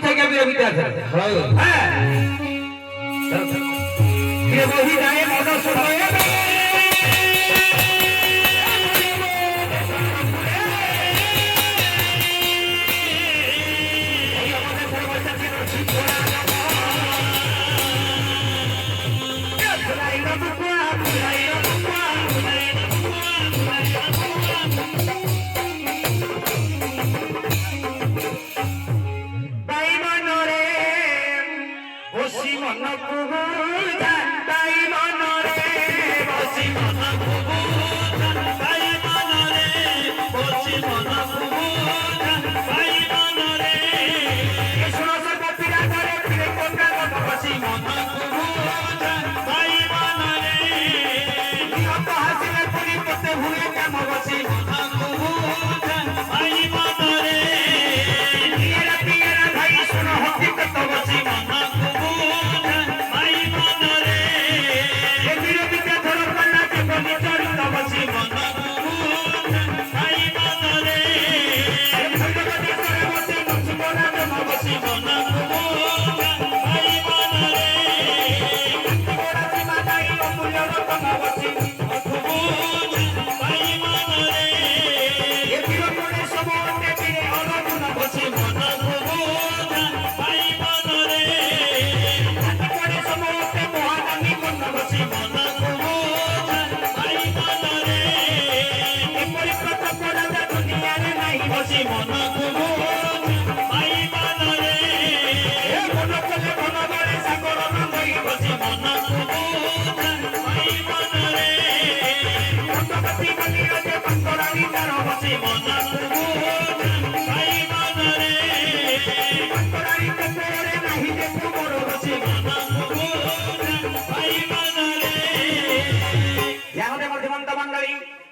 থেকে বিরোধিতা করে হ্যাঁ ये वही जाए मौका सुनाए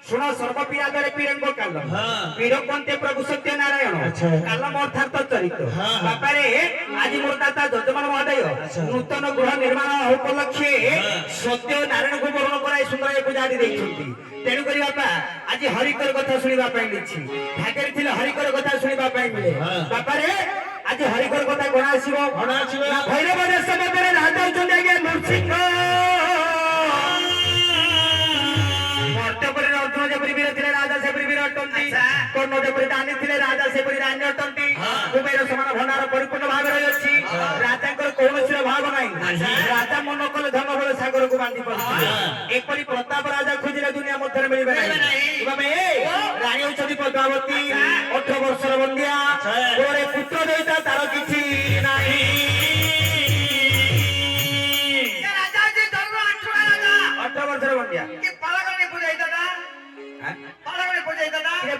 सुनो सर्वपीरा दरे पीरन को काल पीरक बनते प्रभु सत्य नारायण काल मोर्थार्थ चरित्र बापा रे आज मोरदाता जजमान महोदय नूतन गृह निर्माण उपलक्षे सत्य नारायण को वरण कराई सुंदर पूजा आदि देइछंती तेनु करी बापा आज हरिकर कथा सुनिबा पई मिछि भाग्ୟରେ थिले हरिकर कथा सुनिबा पई मिले बापा रे आज हरिकर कथा कोना आसीबो भैरव देश मधरे राजा होचंदी आगे नरसिंह राजा से रानी अटंती कुबेर समान भंडार परिपूर्ण भाव रही राजा कौन भाग ना राजा मन कले धन बल सागर को बांधी पड़े एपरी प्रताप राजा खोजिले दुनिया मध्य मिलबे रानी होती पद्मावती 18 वर्षर बंदिया गोरे पुत्र देता तार किछि नाही 18 वर्षर बंदिया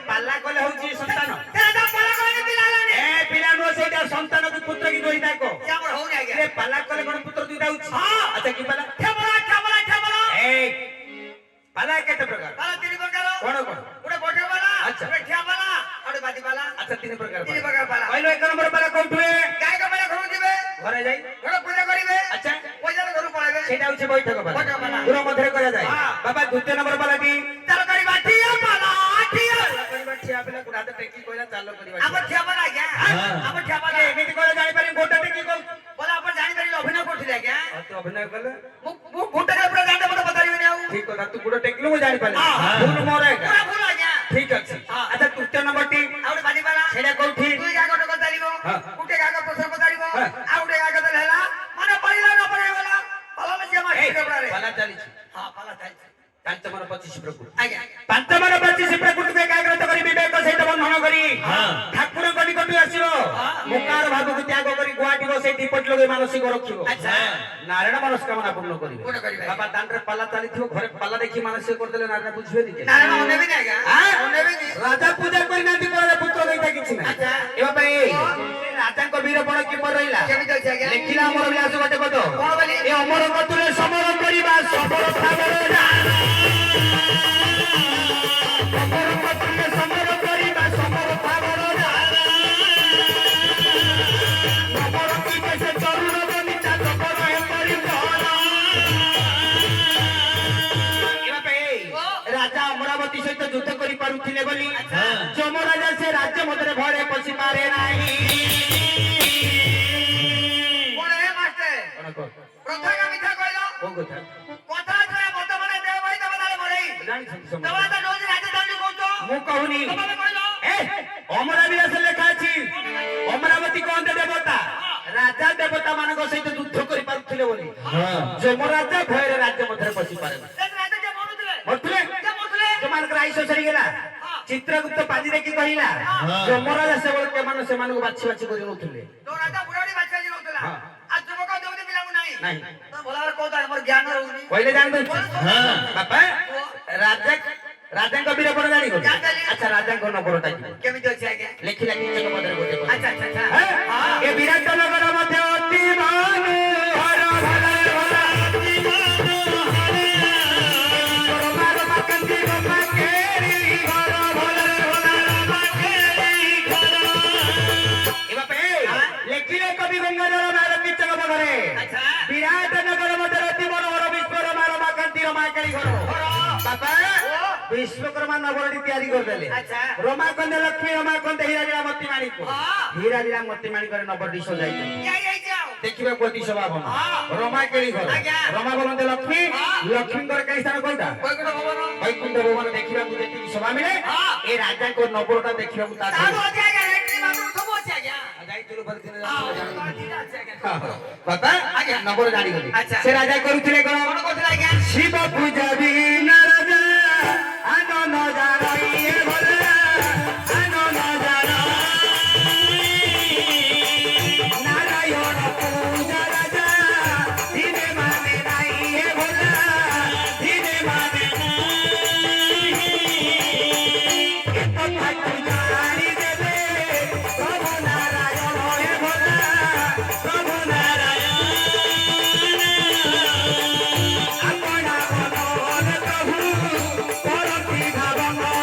पाला कले होची संतान तेरा पाला कले पिलालाने ए पिला नो सेटा संतान को पुत्र की दोई ताको क्या पर हो गया रे पाला कले कोन पुत्र दुईटा होची हां अच्छा की पाला ठेबला ए पाला केते प्रकार पाला तीन प्रकार कोन गोटे बोठे वाला अच्छा गोटे ठेबला गोटे बादी वाला अच्छा तीन प्रकार पाला पहिलो एक नंबर पाला कोठुए गाय का पाला घर जिवे घरे जाई घर पूजा करिवे अच्छा पूजा घर पळावे सेटा होची बैठक पाला गुरु मध्य करा जाय बाबा द्वितीय नंबर पाला की तरकारी बाटी पाला ठिया पिला कुडा त टेकी कोइला चालो करिबा आप ठिया बना क्या आप ठिया बना एमिति कोइला जानि पारि गोटा टेकी को बोला अपन जानि पारि अभिनय करथिले क्या तो अभिनय करले मु गोटा के पूरा जानि मते बताइबे नहीं आउ ठीक कथा तू गोटा टेकलो मु जानि पारि भूल मोरे का पूरा भूल आ गया ठीक अछि अच्छा तृतीय नंबर टी आउडे बानी वाला सेडा कोठी तू जा गोटा बताइबो कुटे गागा प्रश्न बताइबो आउडे गागा त लेला माने पड़िला न पड़े वाला पाला में जे मार के रे पाला चली हां पाला चली पंचमन 25 प्रकृति आज्ञा पंचमन 25 प्रकृति के एकाग्रत करी विवेक सहित बंधन करी ठाकुर कनि कटु आसीबो मुकार भाव को त्याग करी गुआटिबो से दीपट लगे मानसिक रखिबो अच्छा नारायण मनस्कामना पूर्ण करिवे बाबा दांडरे पाला चली थिबो घरे पाला देखि मानसिक कर देले नारायण बुझिबे नी नारायण ओनेबे नै आज्ञा हां ओनेबे नी राजा पूजा करि नांती करे पुत्र दैता किछि नै अच्छा ए बाबा ए राजा को वीर बण कि पर रहिला केमि छै आज्ञा लेखिला हमर व्यास गटे कतो कोन बोली ए अमर कतुले समर करिबा सफल सागर जा युद्ध करि पारुथिले बोली जमराजा से राज्य मधरे भरे पसी पारे नाही কথা কথা আছে বর্তমানে দেব ভাই দেব দালে বড়াই জানিছেন দেবা তো নদী রাজধানী কହୁଛ মু কহুনি তবে কইলো এ অমরাবিলাস লেখা আছে অমরাবতী কোন দেবতা রাজা দেবতা মানক সহিত যুদ্ধ করি পারুଥିଲେ বলি যমরাজা ভୟରେ রাজ্য মধ্যে বসি পারে না রাজা কে মরুଥିଲେ মরଥିଲେ কে মরুଥିଲେ ସେମାନଙ୍କର ଆଇସ ସରିଗଲା ଚିତ୍ରଗୁପ୍ତ ପାଜି ଦେଖି କହିଲା ଯମରାଜ ସେବଳ କେମାନେ ସେମାନଙ୍କୁ ବାଛି ବାଛି କରି ନଉଥିଲେ ତ ରାଜା ବୁଢାଡି ବାଛା ଜି ନଉଥିଲା ଆ ଯୁବକ ଦେଉତି ପିଲାଙ୍କୁ ନାହିଁ ନାହିଁ ତ ଭଲାର କୋଉ ତାର ମୋର ଜ୍ଞାନ ରହୁନି କହିଲେ ଜାଣି ଦଉଛୁ ବାପା ରାଜା ରାଜାଙ୍କ ବୀର କଣ ଜାଣି ଗଲେ ଆଚ୍ଛା ରାଜାଙ୍କ ନମ୍ବରଟା କି କେମିତି ଅଛି ଆଜ୍ଞା ଲେଖିଲା କିଚକ ପଦରେ ଗୋଟେ ଆଚ୍ଛା ଆଚ୍ଛା ଆଚ୍ଛା ଏ ବିରାଟ ନଗର ମଧ୍ୟ ଅତି ମନୋହର ଭଲରେ ଭଲ ଅତି ମନୋହର ରମାର ମାକନ୍ତି ରମା କେରି ଘର ଭଲରେ ଭଲ ରମା କେରି ଘର ଏ ବାପେ ଲେଖିଲେ କବି ଗଙ୍ଗାଧର ମାର କିଚକ ପଦରେ ଆଚ୍ଛା ବିରାଟ ନଗର ମଧ୍ୟ ଅତି ମନୋହର ବିଶ୍ୱର ମାର ମାକନ୍ତି ରମା କେରି ଘର ବାପା विश्वकर्मा नगरटी तैयारी कर देले अच्छा रमाकांत लक्ष्मी रमाकांत हीरालीला मोती माणिक हीरालीला मोती माणिक रे नगरटी सजाई देखिबा पति सभा भवन रमा केली घर रमा भवन लक्ष्मी लक्ष्मी घर कई स्थान कोइटा वैकुंठ भवन देखिबा को जेति सभा मिले ए राजा को नगरटा देखिबा को ता पता नगर जानी गली से राजा करूथिले कोन कोथला आज्ञा शिव पूजा बिना राजा आनो न जानाई भला आनो न जानाई नारायण पूजा राजा धीरे माने नाई हे भला धीरे माने नाई एक ठाकुर जानी देवे प्रभु नारायण हे भला प्रभु नारायण अपना मनोहर प्रभु परति भाव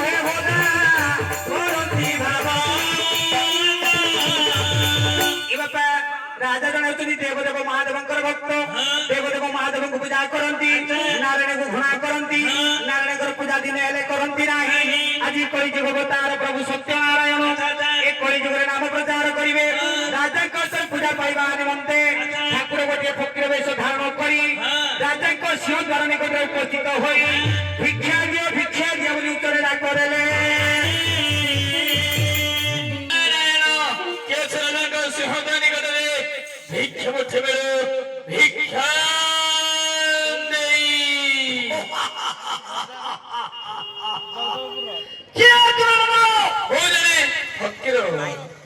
हे भला परति भाव ए बापा राजा जन होती देवदेव महादेवंकर भक्त देवदेव महादेव को पूजा करती नारायण को घृणा करती नारायण पूजा दिन हेले करती नाही आज कई जुग अवतार प्रभु सत्यनारायण ए कई जुग नाम प्रचार करिवे राजा को सब पूजा पाइबा निमंते ठाकुर गोटे फकीर वेश धारण करी राजा को सिंह द्वार निकट उपस्थित होई भिक्षा दियो बोली उत्तर डाक करले भिक्षा मुठे बेलो भिक्षा देई क्या तुम हो जाने फकीर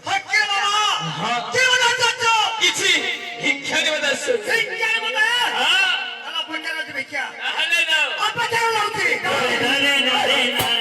फकीर बाबा हां के बता चाचो किछि भिक्षा के बता भिक्षा के बता हां चलो फकीर से भिक्षा हले ना अब बता लाउती नारे नारे नारे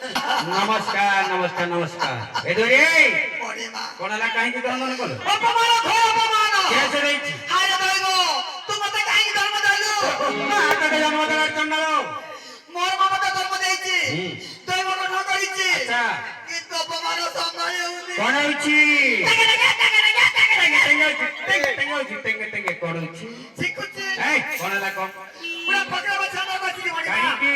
नमस्कार नमस्कार नमस्कार ए दोरे कोणाला काही की धर्म नको अपमान खो अपमान कैसे रही हाय दोइगो तू मते काही धर्म दालो आता के जन्म दला चंडालो मोर मामा तो धर्म देइची तोय मको न करिची अच्छा कि तो अपमान संभाळे होनी कोण आइची ଟେଙ୍ଗେ ଟେଙ୍ଗେ ହଉଛି ଟେଙ୍ଗେ ଟେଙ୍ଗେ କରୁଛି ଶିଖୁଛି ଏ କଣ ହେଲା କଣ ପୁରା ଫକର ବଛା ନ ବସିକି ମଣିମା କାହିଁକି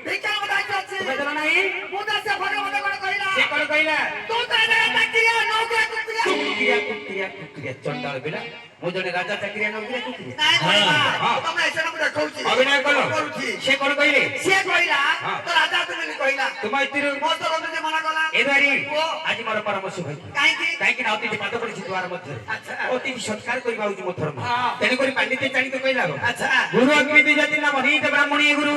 ଭିକାର ମତେ ଆଇଛି ଅଛି ତୁମେ ଦେଲ ନାହିଁ ମୁଁ ତ ସେ ଫକର ମତେ କଣ କହିଲା ସେ କଣ କହିଲା ତୁ ତ ଏନେ ଚାକିରିଆ ନୌକରିଆ କୁକୁରିଆ କୁକିରିଆ କୁକିରିଆ କୁକିରିଆ ଚଣ୍ଡାଳ ପିଲା ମୁଁ ଜଣେ ରାଜା ଚାକିରିଆ ନଉଥିଲି କୁକିରିଆ ନାଇଁ ମଣିମା ହଁ। ତମେ ଏସବୁ ମୁଁ ଦେଖଉଛି ଅଭିନୟ କଲ କରୁଛି ସେ କଣ କହିଲେ ସିଏ କହିଲା ହଁ। ତ ରାଜା ତୁମେ କହିଲା ତୁମ ଏଥିରୁ ମୋ ତ ରମେଶ ମନା କଲା ଏ ଦ୍ୱାରି ଓ ଆଜି ମୋର ପରାମର୍ଶ ଭାଇ କାହିଁକି କାହିଁକି ନା ଅତିଥି ପାଦ ପଡ଼ିଛି ଦ୍ୱାର ମଧ୍ୟରେ ଆଚ୍ଛା। ଅତିଥି ସତ୍କାର କରିବା ହଉଛି ମୋ ଧର୍ମ ହଁ। ତେଣୁକରି ପାଣ୍ଡିତ୍ୟ ଜାଣିତ କହିଲା ଆଚ୍ଛା गुरु अग्नि विजाति नाम नीत ब्राह्मणी गुरु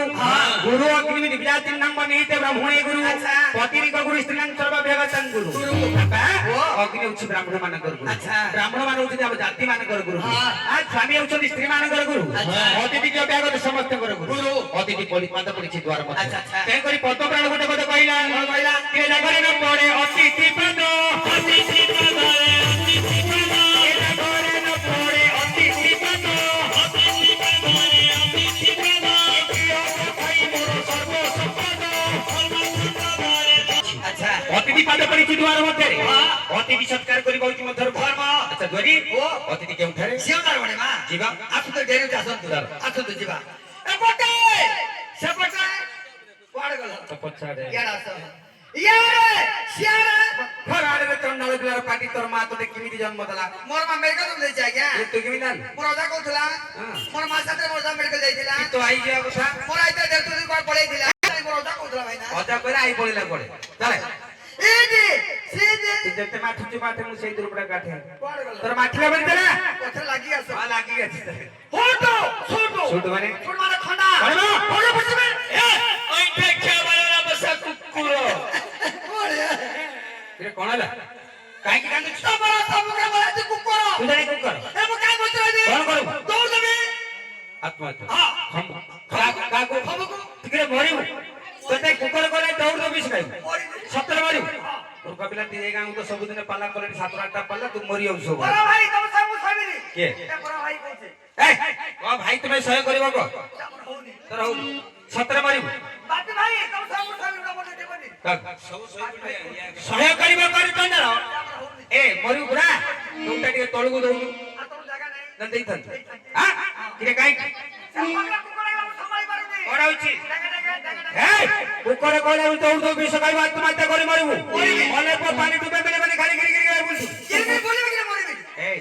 गुरु अग्नि विजाति नाम नीत ब्राह्मणी गुरु अच्छा। पतिरिक गुरु स्त्रीलां सर्व व्यवतन गुरु बाबा ओ। अग्नि उछि ब्राह्मण मानकर गुरु अच्छा। ब्राह्मण मान उछि हम जाति मानकर गुरु हाँ। आ स्वामी उछति स्त्री मानकर गुरु अच्छा। अतिथि जो ब्यागत समस्त गुरु गुरु। अतिथि परि पाद पड़िछि द्वार मध्य अच्छा, अच्छा। तेन करी पद प्राण गोटे गोटे कहला कहला? के नगरे न पड़े अतिथि पद अतिथि पद अतिथि पद के नगरे न पड़े अतिथि पद अतिथि पद अतिथि पद भाई मोर सर्व संपद अच्छा अतिथि पाद पड़िछि द्वार मध्य अतिथि सत्कार करी बहुची मो धर्म अच्छा द्वारी ओ। अतिथि केउठारे ସିଅଁଦାର ମଣିମା ଯିବା। ଆସନ୍ତୁ ଡେରି ଆସନ୍ତୁ ଚାଲ। ଆସନ୍ତୁ ଯିବା ଏପଟେ ସେପଟେ କୁଆଡେ ଗଲ ତ ପଛାଡେ ଇଆଡେ ଆସ ଇଆଡେ ସିଆଡେ ଫରାଡରେ ଚଣ୍ଡାଳ ପିଲାର ପାଟି ତୋର ମା ତୋତେ କେମିତି ଜନ୍ମ ଦେଲା ମୋର ମା ମେଡିକାଲ ଦେଇଛି ଆଜ୍ଞା ଏ ତୁ କେମିତି ଜାଣିଲୁ ମୋର ଅଜା କହୁଥିଲା ହଁ। ମୋର ମା ସାଥିରେ ମୋର ଅଜା ମେଡିକାଲ ଯାଇଥିଲା ତୁ ଆଇ ଯିବା କଥା ମୋର ଆଇତେ ଦେଢ଼ ଦିନ କୁଆଡେ ପଳେଇଥିଲା ମୋର ଅଜା କହୁଥିଲା ଭାଇନା ଅଜା କହିଲା ଆଇ ପଳେଇଲା କୁଆଡେ ଚାଲେ ଏଇଠି ସିଠି ତୁ ଯେତେ ମାଠୁଛୁ ମାଠେ ମୁଁ ସେଇ ଦୂରପଡ଼ା କାଠେ କୁଆଡେ ଗଲ ତୋର ମାଠିଲା ବେଳ ଦେଲା ପଛରେ ଲାଗି ଆସ ହଁ ଲାଗି ଅଛି ହୋଟୁ ସୋଟୁ ସୁଟ ମାନେ ସୋଟୁ ମାନେ ଖଣ୍ଡା କଣ ହୋଟୁ ପଛରେ ଅଇଠା ଖିଆବାଲା ବସା କୁକୁର ଏରେ କଣ ହେଲା କାହିଁକି କାନ୍ଦୁଛୁ ତମର ସବୁକେ ବଳାଛି କୁକୁର ତୁ ଜାଣି କୁକୁର ଏ ମୁଁ କାଇଁ ବସିରହିବି କଣ କରିବୁ ଦୌଡ଼ ଦେବି ଆତ୍ମହତ୍ୟା ହଁ କାହାକୁ ଖବକୁ ଟିକେ ମରିବୁ ତତେ କୁକୁର କଲେ ଦୌଡ଼ ଦବି ଶିଖାଇବୁ ମରିବି ସତରେ ମରିବୁ ମୂର୍ଖ ପିଲା ଏ ଗାଁକୁ ତ ସବୁଦିନ ପାଲା କଲେଣି 7-8ଟା ପାଲା ତୁ ମରି ଯାଉଛୁ ସବୁ ବଡ଼ ଭାଇ ତମ ସବୁ ସହିବିନି କିଏ? ଏ ବଡ଼ ଭାଇ କହୁଛି ଭାଇ ତୁମେ ସହ୍ୟ କରିବ କହ ଆମର ହଉନି ତୋର ହଉନି ସତରେ ମରିବୁ ବାପି ଭାଇ ତମ ସବୁ ସହିବିନି ତମ ଦେବନି ସହ୍ୟ କରିବ କରି ଚଣ୍ଡାଳ ଆମର ହଉନି ଏ ମରିବୁ ପୁରା ତୋଟା ଟିକେ ତଳକୁ ଦଉନୁ ଆଉ ତମ ଜାଗା ନାହିଁ ନା ଦେଇଥାନ୍ତୁ କିରେ କାହିଁକି ସେ ପାଗଳା କୁକୁର ମୁଁ ସମ୍ଭାଳି ପାରୁନି କଣ ହଉଛି ଜାଗା ଜାଗା ଜାଗା କୁକୁର କହିଲେ ଦୌଡ଼ ଦଉ ବିଷ ଖାଇବୁ ଆତ୍ମହତ୍ୟା କରି ମରିବୁ ଅନେକ ପାଣି ଟୁପେ ମିଳେ ମାନେ ଖାଲି ଗିରି ଗିରି ବୁଲଛୁ କେମିତି ବୋଲିବି କି ମରିବି এই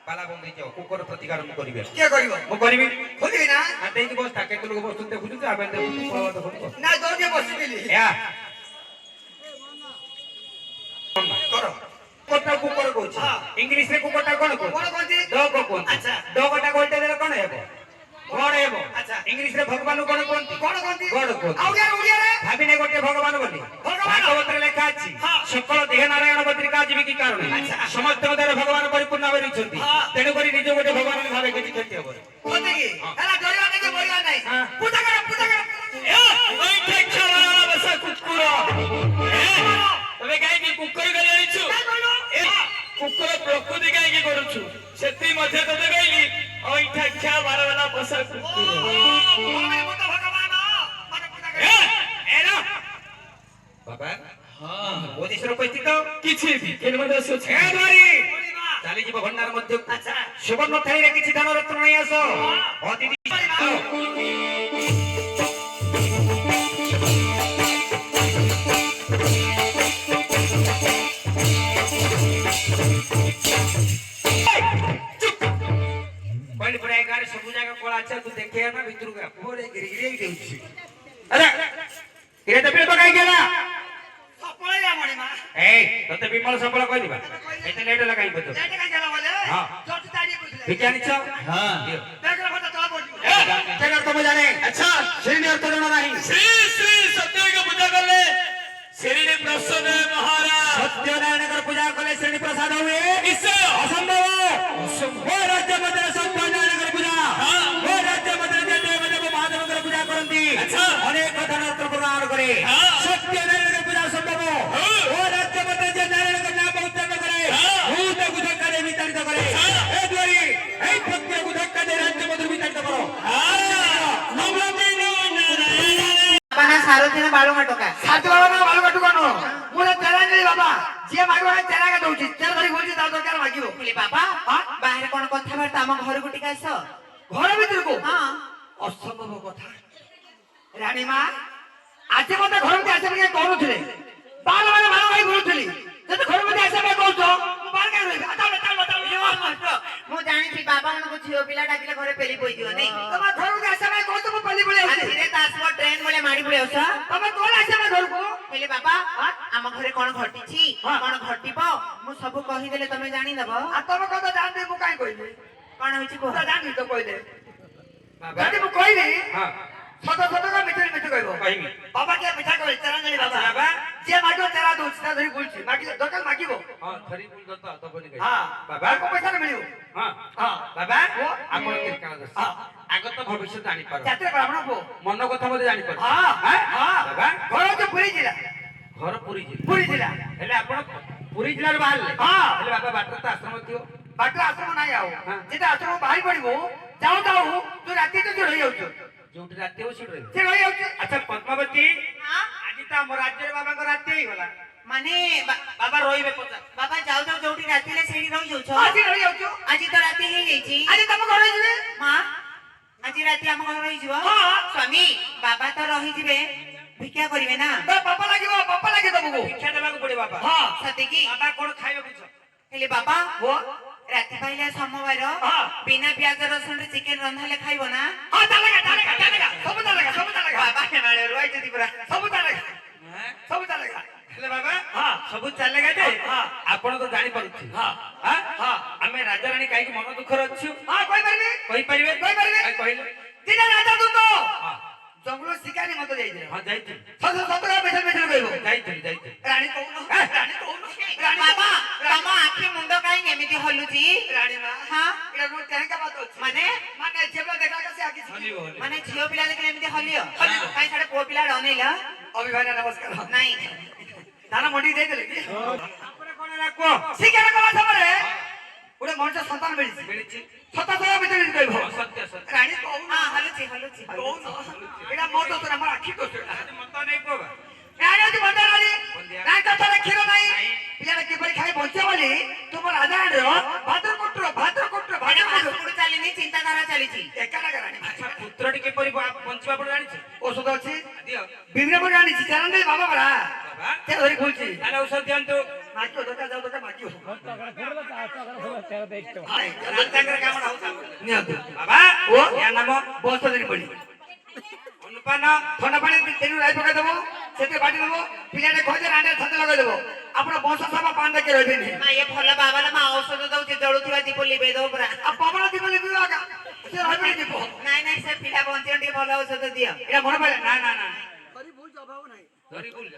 পালা বন্ধ যাও কুকুর প্রতিকার মু করিবে কে করিব মু করিবি খুলিবি না আর দেখি বস থাকে তো লোক বসুন দেখুଛୁ তো আবে দেখুଛୁ পড়া তো করিব না দৌড়ে বসিবিলি ইয়া কর কুকুরটা কুকুর কইছি ইংলিশ রে কুকুরটা কোন কই কোন কোনটি ডগ কোন আচ্ছা ডগটা কইতে দেলে কোন হেবো গড় হেবো আচ্ছা ইংলিশ রে ভগবান কোন কোনটি কোন কোনটি গড় কোন আউড়িয়া উড়িয়া রে ভাবিনে গোটে ভগবান বলি ভগবান। ভাগবতরে লেখা আছে হ্যাঁ। সকল দেহ নারায়ণ বদ্রিকা জীবিকি কারণে আচ্ছা। সমস্ত মধ্যে ভগবান পরিপূর্ণ ভাবে রইছন্তি হ্যাঁ। তেণু করে নিজ গোটে ভগবান ভাবে কিছু ক্ষতি হবে কোনটি কি এলা ডরিবা নাকি মরিবা নাই হ্যাঁ। পূজা কর ওই ঠেকছা বাবা বসা কুকুর তবে কাইকি কুকুর গলি আইছু কাই কইলো কুকুর প্রকৃতি কাইকি করুছু সেতি মধ্যে তোতে কইলি ওই ঠেকছা বাবা বসা কুকুর ভগবান মত ভগবান মানে পূজা কর এরা বাবা হ্যাঁ ওদিশর উপস্থিত কিছু কেন মধ্যে আছে এ ধরি মরিবা চালি জীব ভন্ডার মধ্যে আচ্ছা সুবর্ণ থাইরে কিছু ধন রত্ন নাই আসো অতিথি पहले पूरा गाड़ी सब जगह कोला अच्छा तू देखे ना भीतर का पूरे गिरगिरी देउछि अरे किरे तो पेपर काई गेला সপলাই মরিমা ए तते विमल संबळ कहि दिबा एते लेट लगाई पतो এটা কাই গেল বলে হ্যাঁ। জট তাড়ি বুঝলে विज्ञानी छ हां দেখলে কথা চলা পড়ি तेरा तुम जाने अच्छा श्री ने तो जाना नहीं श्री श्री सत्य का पूजा कर ले श्री ने प्रसाद महाराज सत्यनारायण का पूजा कर ले श्री प्रसाद हुए इससे असंभव वो राज्य मंदिर सत्यनारायण का पूजा वो राज्य मंदिर जे देव देव महादेव का पूजा करंती अच्छा अनेक धनरत्न प्रदान करे सत्यनारायण का पूजा संभव वो राज्य मंदिर जे नारायण का नाम उच्चारण करे भूत गुधक्का दे वितरित करे ए द्वारी ए भक्ति गुधक्का दे राज्य मंदिर वितरित करो अपना सारो दिन बाळू टोका সাত বাবা না ভালো কাটু কানো মোরে ବାବା ଯିଏ ମାଗିବ ଚେରାକା ଦଉଛି ଚେରା ଧରି ବୁଲୁଛି ତା ଦରକାର ମାଗିବ ହେଲେ ବାବା ବାହାରେ କଣ କଥାବାର୍ତ୍ତା ଆମ ଘରକୁ ଟିକେ ଆସ ଘର ଭିତରକୁ ହଁ ଅସମ୍ଭବ କଥା ରାଣୀ ମା ଆଜି ମତେ ଘରକୁ ଆସିବା ପାଇଁ କହୁଥିଲେ ବାଲ ମାନେ ଭାଗ ଭାଇ ବୁଲୁଥିଲି ଯଦି ଘରକୁ ଆସିବା ପାଇଁ କହୁଛ ମୁଁ ବାହାର କାହିଁ ରହିବି ମୁଁ ଜାଣିଛି ବାବା ମାନଙ୍କୁ ଝିଅ ପିଲା ଡାକିଲେ ଘରେ ପେଲି ପଇଯିବ ନାଇଁ ତମେ ଘରକୁ ଆସିବା ପାଇଁ କହୁଛ ମୁଁ ପଲ୍ଲି ପଳେଇ ଆସିଛି ଧୀରେ ତା ଆସିବ ଟ୍ରେନ ଭଳିଆ ମାଡି ପଳେଇ ଆସ ତମେ କଣ ଆସିବା ଘରକୁ ହେଲେ ବାବା ଆମ ଘରେ କଣ ଘଟିଛି କଣ ଘଟିବ ମୁଁ ସବୁ କହିଦେଲେ ତମେ ଜାଣିଦବ ଆଉ ତମେ କଥା ଜାଣିବି ମୁଁ କାହିଁ କହିବି କଣ ହେଇଛି କୁହ ଜାଣିବି ତ କହିଲେ ଯଦି ମୁଁ କହିଲି ସତ ସତ ମିଠା ମିଠା କହିବ କହିବି ବାବା କିଏ ମିଠା କହିଲେ ଚେରା ନେଲି ବାବା ବାବା ଯିଏ ମାଗିବ ଚେରା ଦଉଛି ତା ଧରି ବୁଲୁଛି ମାଗିଲେ ଦରକାର ମାଗିବ ହଁ ଧରି ବୁଲ ତ ଦବନି କହି ହଁ ବାବା କୋ ପଇସା ମିଳିବ ହଁ ହଁ ବାବା ଓ ଆପଣ ତ୍ରିକାଳ ଦର୍ଶୀ ଆଗତ ଭବିଷ୍ୟତ ଜାଣିପାର ଜାତିର ବ୍ରାହ୍ମଣ ପୁଅ ମନ କଥା ମଧ୍ୟ ଜାଣିପାର ହଁ ହଁ ବାବା ଘର ହଉଛି ପୁରୀ ଜିଲ୍ଲା ଘର ପୁରୀ ଜିଲ୍ଲା ପୁରୀ ଜିଲ୍ଲା ହେଲେ ଆପଣ ପୁରୀ ଜିଲ୍ଲାରୁ ବାହାରିଲେ ହଁ ହେଲେ ବାବା ବାଟରେ ତ ଆଶ୍ରମ ଥିବ ବାଟରେ ଆଶ୍ରମ ନାହିଁ ଆଉ ଯେତେ ଆଶ୍ରମ ବାହାରି ପଡିବୁ ଯାଉ ଯାଉ ତୁ ରାତି ତ ରହିଯାଉଛୁ ଯୋଉଠି ରାତି ହଉ ସେଠି ରହିବ ସେ ରହିଯାଉଛି ଆଚ୍ଛା ପଦ୍ମାବତୀ ଆଜି ତ ଆମ ରାଜ୍ୟରେ ବାବାଙ୍କ ରାତି ହେଇଗଲା ମାନେ ବାବା ରହିବେ ପଚାର ବାବା ଯାଉ ଯାଉ ଯୋଉଠି ରାତି ହେଲେ ସେଇଠି ରହିଯାଉଛ ଆଜି ରହିଯାଉଛୁ ଆଜି ତ ରାତି ହେଇଯାଇଛି ଆଜି ତମ ଘରେ ଯିବେ ମା ଆଜି ରାତି ଆମ ଘରେ ରହିଯିବ ହଁ। ସ୍ୱାମୀ ବାବା ତ ରହିଯିବେ ଭିକ୍ଷା କରିବେ ନା ପାପା ଲାଗିବ ତମକୁ ଶିକ୍ଷା ଦେବାକୁ ପଡିବ ବାବା ହଁ ସତେକି ବାବା କଣ ଖାଇବେ ବୁଝ ହେଲେ ବାବା ପୁଅ ରାତି ପାଇଲେ ସୋମବାର ହଁ। ବିନା ପିଆଜ ରସୁଣରେ ଚିକେନ ରନ୍ଧାଲେ ଖାଇବ ନା ହଁ ଚାଲେଗା ସବୁ ଚାଲେଗା ବାବା ହେମାଳେ ରହିଛନ୍ତି ପୁରା ସବୁ ଚାଲେଗା ହେଲେ ବାବା ହଁ। ସବୁ ଚାଲେଗା ଯେ ହଁ। ଆପଣ ତ ଜାଣିପାରୁଥିବେ ହଁ ହଁ ଆମେ ରାଜାରାଣୀ କାହିଁକି ମନ ଦୁଃଖରେ ଅଛୁ ହଁ କହିପାରିବି କହିପାରିବେ କହିପାରିବେ। ଆଉ କହିଲେ ଦିନେ ରାଜା ଦୂତ ହଁ ଜଙ୍ଗଲ ଶିକାରୀ ମତେ ଯାଇଥିଲେ ହଁ ଯାଇଥିଲି ସତରା ମିଛରେ କହିବ ଯାଇଥିଲି ରାଣୀ କହୁନ ରାଣୀ ବାବା ତମ ଆଖି ମୁଣ୍ଡ କାହିଁକି ଏମିତି ହଲୁଛି ରାଣୀ ମା ହଁ ଏଟା ମୋ ଟ୍ୟାଙ୍କା ବାତ ଅଛି ମାନେ ମାନେ ଝିଅ ଦେଖା ସେ ଆଖି ହଲିବ ହଲିବ ମାନେ ଝିଅ ପିଲା ଦେଖିଲେ ଏମିତି ହଲିଅ ହଲିବ। କାହିଁ ସାଡେ ପୁଅ ପିଲା ଅନେଇଲ ଅଭିଭାବକ ନମସ୍କାର ନାଇଁ ଧାନ ମଣ୍ଡି ଦେଇଦେଲେ କି ତାପରେ କଣ ହେଲା କୁହ ଶିକାର କଲା ସମୟରେ ଗୋଟେ ମଣିଷ ସନ୍ତାନ ମିଳିଛି ମିଳିଛି ସତର ଭିତରେ କହିବ ସତ୍ୟ ସତ୍ୟ ରାଣୀ କହୁନ ହଁ ହଲୁଛି ହଲୁଛି କହୁନ ଏଟା ମୋ ଦୋଷ ନା ମୋର ଆଖି ଦୋଷ ମତ ନେଇ କୁହ ରାଣୀ ଅଛି ବନ୍ଧା ରାଣୀ ରାଣୀ କଥାରେ କ୍ଷୀର ନାହିଁ ପିଲାଟା କିପରି ଖାଇ ବଞ୍ଚିବ ବୋଲି ତୁମ ରାଜାରାଣୀର ଭାଦ୍ରକୋଟର ଭାଦ୍ରକୋଟ ଚାଲିନି ଚିନ୍ତାଧାରା ଚାଲିଛି ଏକାଟା ରାଣୀ ଆଚ୍ଛା ପୁତ୍ରଟି କିପରି ବଞ୍ଚିବା ଆପଣ ଜାଣିଛୁ ଔଷଧ ଅଛି ଦିଅ ବିଭିନ୍ନ ପ୍ରକାର ଜାଣିଛି ଚାଲନ୍ତି ବାବା ପରା ବାବା ସେ ଧରି ଖୋଲୁଛି ତାହେଲେ ଔଷଧ ଦିଅନ୍ତୁ ମାଗିବ ଦରକାର ଯାଉ ଦରକାର ମାଗିବ ରାଜାଙ୍କର କାମଟା ହଉଛି ନିଅନ୍ତୁ ବାବା ଓ ୟା ନାମ ବସ୍ତ ଦିନ ପଡି ଅନୁପାନ ଥଣ୍ଡା ପାଣି ତେଣୁ ରାଇ ପକେଇଦେବ ସେଥିରେ ବାଟି ଦେବ ପିଲାଟେ ଖୋଜେ ରାଣ୍ଡେ ଛାତ ଲଗେଇଦେବ ଆପଣ ବଂଶ ସଭା ପାଣି ଦେଖି ରହିବେନି ମା ଇଏ ଭଲ ବାବା ମା ଔଷଧ ଦଉଛି ଜଳୁଥିବା ଦୀପ ଲିଭେଇ ଦବ ପୁରା ଆଉ ପବନ ଦୀପ ଲିପିବ ଆକା ସେ ରହିବେନି ଦୀପ ନାଇଁ ନାଇଁ ସେ ପିଲା ବଞ୍ଚିବ ଟିକେ ଭଲ ଔଷଧ ଦିଅ ଏଇଟା ମନେ ପଡେ ନା ନା ନା ଧରି ଭୁଲ ଅଭାବ ନାହିଁ ଧରି ବୁଲ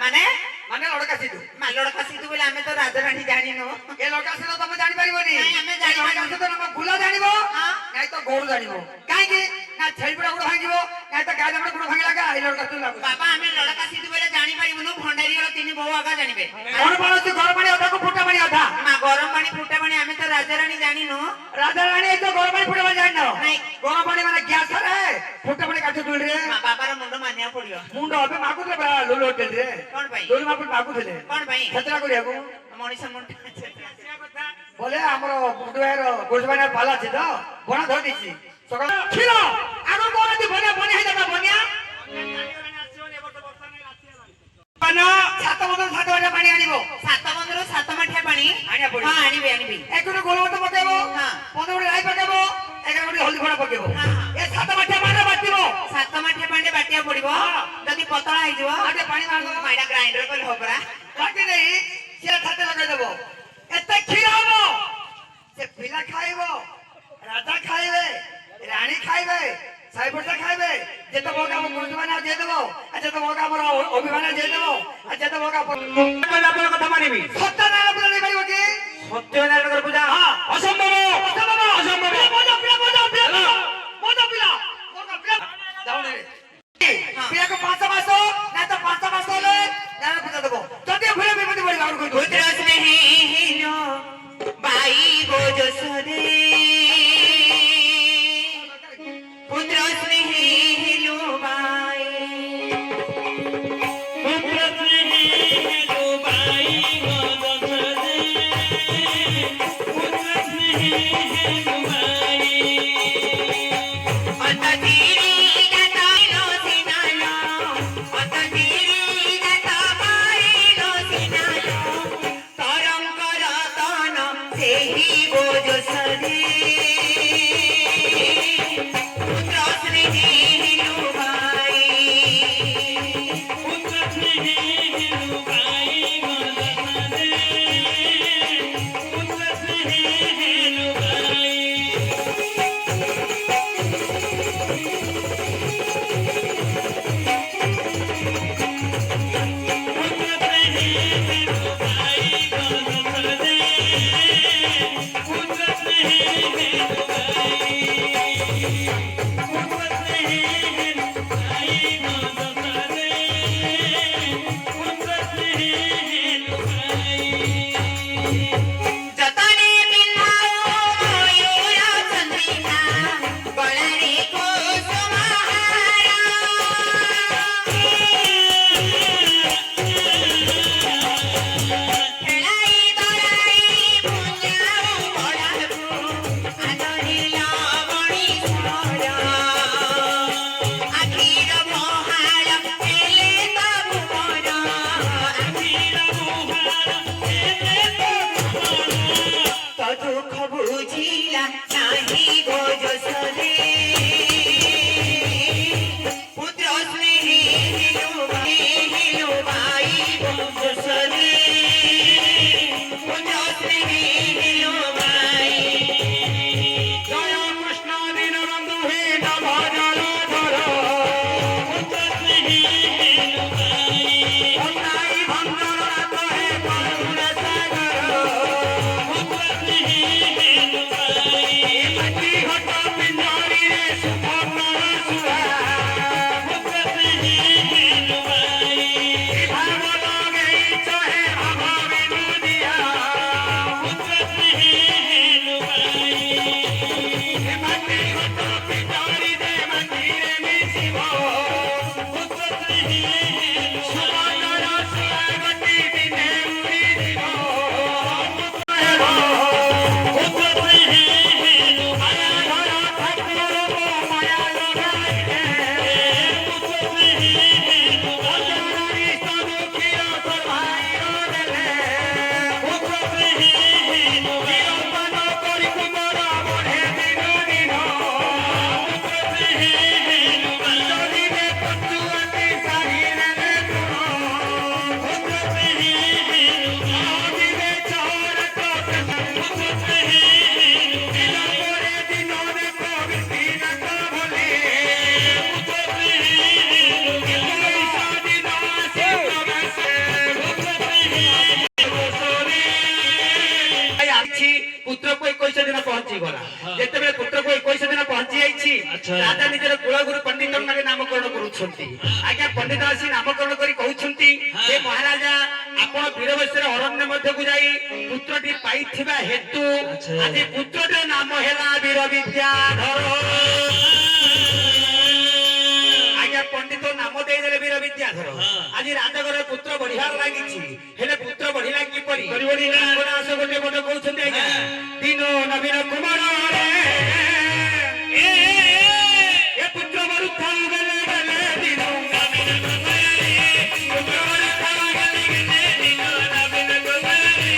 ମାନେ ମାନେ ଲଡ଼କା ସିଧୁ ମାଲଡ ଖାସିଛୁ ବୋଲି ଆମେ ତ ରାଜରାଣୀ ଜାଣିନୁ ଏ ଲଡ଼କା ସିଧୁ ତମେ ଜାଣିପାରିବନି ନାଇଁ, ଆମେ ଜାଣିପାରିବୁନି। ଲଡ଼କା ସିଧୁ ତମ ଗୁଲା ଜାଣିବ ହଁ। ନାଇଁ ତ ଗୌର ଜାଣିବ କାହିଁକି ନା ଛେଳି ଗୁଡା ଗୁଡ ଭାଙ୍ଗିବ ନାଇଁ ତ ଗାଈ ଗୁଡା ଗୁଡ ଭାଙ୍ଗିଲା କା ଏଇ ଲଡ଼କା ସିଧୁ ଲାଗୁଛି ବାବା ଆମେ ଲଡକା ସିଧୁ ବୋଲି ଜାଣିପାରିବୁନୁ ଭଣ୍ଡାରୀର ତିନି ବୋଉ ଆଗା ଜାଣିବେ ଗରମ ପାଣି ଅଛି ଗରମ ପାଣି ଅଧାକୁ ଫୁଟା ପାଣି ଅଧା ମା ଗରମ ପାଣି ଫୁଟା ପାଣି ଆମେ ତ ରାଜରାଣୀ ଜାଣିନୁ ରାଜା ରାଣୀ ଏଇ ତ ଗରମ ପାଣି ଫୁଟା ପାଣି ଜାଣିନ ନାଇଁ। ଗରମ ପାଣି ମାନେ ଗ୍ୟାସ ରେ ଫୁଟା ପାଣି କାଠ ତୁଳିରେ ମା ବାବାର ମୁଣ୍ଡ ମାନିବାକୁ ପଡିବ ମୁଣ୍ଡ ଏବେ ମାଗୁଥିଲେ ପରା ଲୁଲୁ ହୋଟେଲ ରେ କଣ ପାଇଁ? ଲୁଲୁ ମାଗୁଥିଲେ ମାଗୁଥିଲେ କଣ ପାଇଁ ସେଥିରେ କରିବାକୁ ମଣିଷ ମୁଣ୍ଡ ବୋଲେ ଆମର ବୁଧବାର ଗୋଲବାନା ପାଲା ଅଛି ତ ବଣା ଧରି ଦେଇଛି ସକାଳ କ୍ଷୀର ଆଗ କଣ ଅଛି ବନ୍ୟା ବନ୍ୟା ହେଇଯାତା ବନ୍ୟା ସାତ ବନ୍ଧ ସାତ ବନ୍ୟା ପାଣି ଆଣିବ ସାତ ବନ୍ଧରୁ ସାତ ମାଠିଆ ପାଣି ଆଣିବାକୁ ପଡିବ। ହଁ ଆଣିବି ଆଣିବି ଏକ ଗୋଟେ ଗୋଲମତ ପକେଇବ ହଁ। 15 ଗୋଟେ ରାଇ ପକେଇବ 11 ଗୋଟେ ହଳଦୀ ଫଡ଼ା ପକେଇବ ହଁ। ଏ ସାତ ମାଠିଆ ପାଣିରେ ବାଟିବ ସାତ ମାଠିଆ ପାଣିରେ ବାଟିବାକୁ ପଡିବ ହଁ। ଯଦି ପତଳା ହେଇଯିବ ଆଉ ଟିକେ ପାଣି ମାରିଦବ ମା ଏଇଟା ଗ୍ରାଇଣ୍ଡର କଲେ ହବ ପରା ବାଟି ଦେଇ ସିଏ ଛାତି ଲଗେଇଦବ ଏତେ କ୍ଷୀର ହବ ସେ ପିଲା ଖାଇବ ରାଜା ଖାଇବେ ରାଣୀ ଖାଇବେ ସାଇପଡ଼ିଶା ଖାଇବେ ଯେତେ ମୌକା ଆମ ଗୁରୁଜମାନେ ଦେଇଦେବ ଆଉ ଯେତେ ମୌକା ଆମର ଅଭିମାନ ଦେଇଦେବ ଆଉ ଯେତେ ମୌକା ଆପଣଙ୍କ କଥା ମାନିବି ସତ୍ୟନାରାୟଣ ପୂଜା ଦେଇପାରିବ କି ସତ୍ୟନାରାୟଣଙ୍କର ପୂଜା ଅସମ୍ଭବ ଅସମ୍ଭବ ଅସମ୍ଭବ ପିଲାକୁ 5 ମାସ ନା ତ 5 ମାସ ହେଲେ ନାରାୟଣ ପୂଜା ଦେବ ଯଦି ଭୁଲ ବିପତ୍ତି ପଡ଼ିବ ଆଉ କହିବ পুত্র স্নেহিল বাই গোজসরে পুত্র স্নেহিল বাই পুত্র স্নেহিল বাই जतने मिलाओ मयूरा चंद्रिका बळरी कुसुमहारा खेळाई दळाई पुण्याऊ बळारू आदरिला मणिसरा आखिर मोहाळ केले तबुमन आखिर मोहाळ केले तो दुःख बुझिला नाही गो जसरे पुत्र स्नेही हिलो बाई गो जसरे पुत्र स्नेही हिलो बाई জয় কৃষ্ণ দীন বন্ধু হে নভজল ধর অন্যায় ভঞ্জন রাত হে করুণ সাগর মাটি ঘট পিঞ্জরি রে সুভদ্র সুহা ভাব লগেইছ হে ভাব বিনুদিয়া মাটি ঘট পিঞ্জরি রে মন্দিরে মিশিব সুভদ্র সুহা গতি দিনে উড়ি দিব মায়া ধর ঠাকুর মায়া লগাইলে অজনারি সদুখির তোর ভাইর দেলে নিরূপণ করি কুমর বঢ়ে দিনু দিন চলিবে পঞ্চুয়াতি সাহিরে গুণ দিবে চর দিলপরে দিন দেখো বিপিনক ভোলে পয়সা দিন আসে প্রবেশে পুত্রକୁ 21 ଦିନ ପହଞ୍ଚି ଗଲା ଯେତେବେଳେ ପୁତ୍ରକୁ 21 ଦିନ ପହଞ୍ଚି ଯାଇଛି ରାଜା ନିଜର କୁଳଗୁରୁ ପଣ୍ଡିତଙ୍କୁ ନାମକରଣ କରୁଛନ୍ତି ଆଜ୍ଞା ପଣ୍ଡିତ ଆସି ନାମକରଣ କରି କହୁଛନ୍ତି ଯେ ମହାରାଜା ଆପଣ ବୀରବେଶରେ ଅରଣ୍ୟ ମଧ୍ୟକୁ ଯାଇ ପୁତ୍ରଟି ପାଇଥିବା ହେତୁ ଆଜି ପୁତ୍ରଟିର ନାମ ହେଲା ବୀର ବିଦ୍ୟାଧର ଆଜ୍ଞା ପଣ୍ଡିତ ନାମ ଦେଇଦେଲେ ବୀର ବିଦ୍ୟାଧର ଆଜି ରାଜଘର ପୁତ୍ର ବଢିବାର ଲାଗିଛି ହେଲେ ପୁତ୍ର ବଢିଲା କିପରି ଆସ ଗୋଟେ ପଟ କହୁଛନ୍ତି ଆଜ୍ଞା ଦିନ ନବୀନ କୁମାର ରେ ଏ ପୁତ୍ର ମରୁଥାଉ ଗଲେ ଗଲେ ଦିନ ନବୀନ କୁମାର ରେ ପୁତ୍ର ମରୁଥାଉ ଗଲେ ଗଲେ ଦିନ ନବୀନ କୁମାର ରେ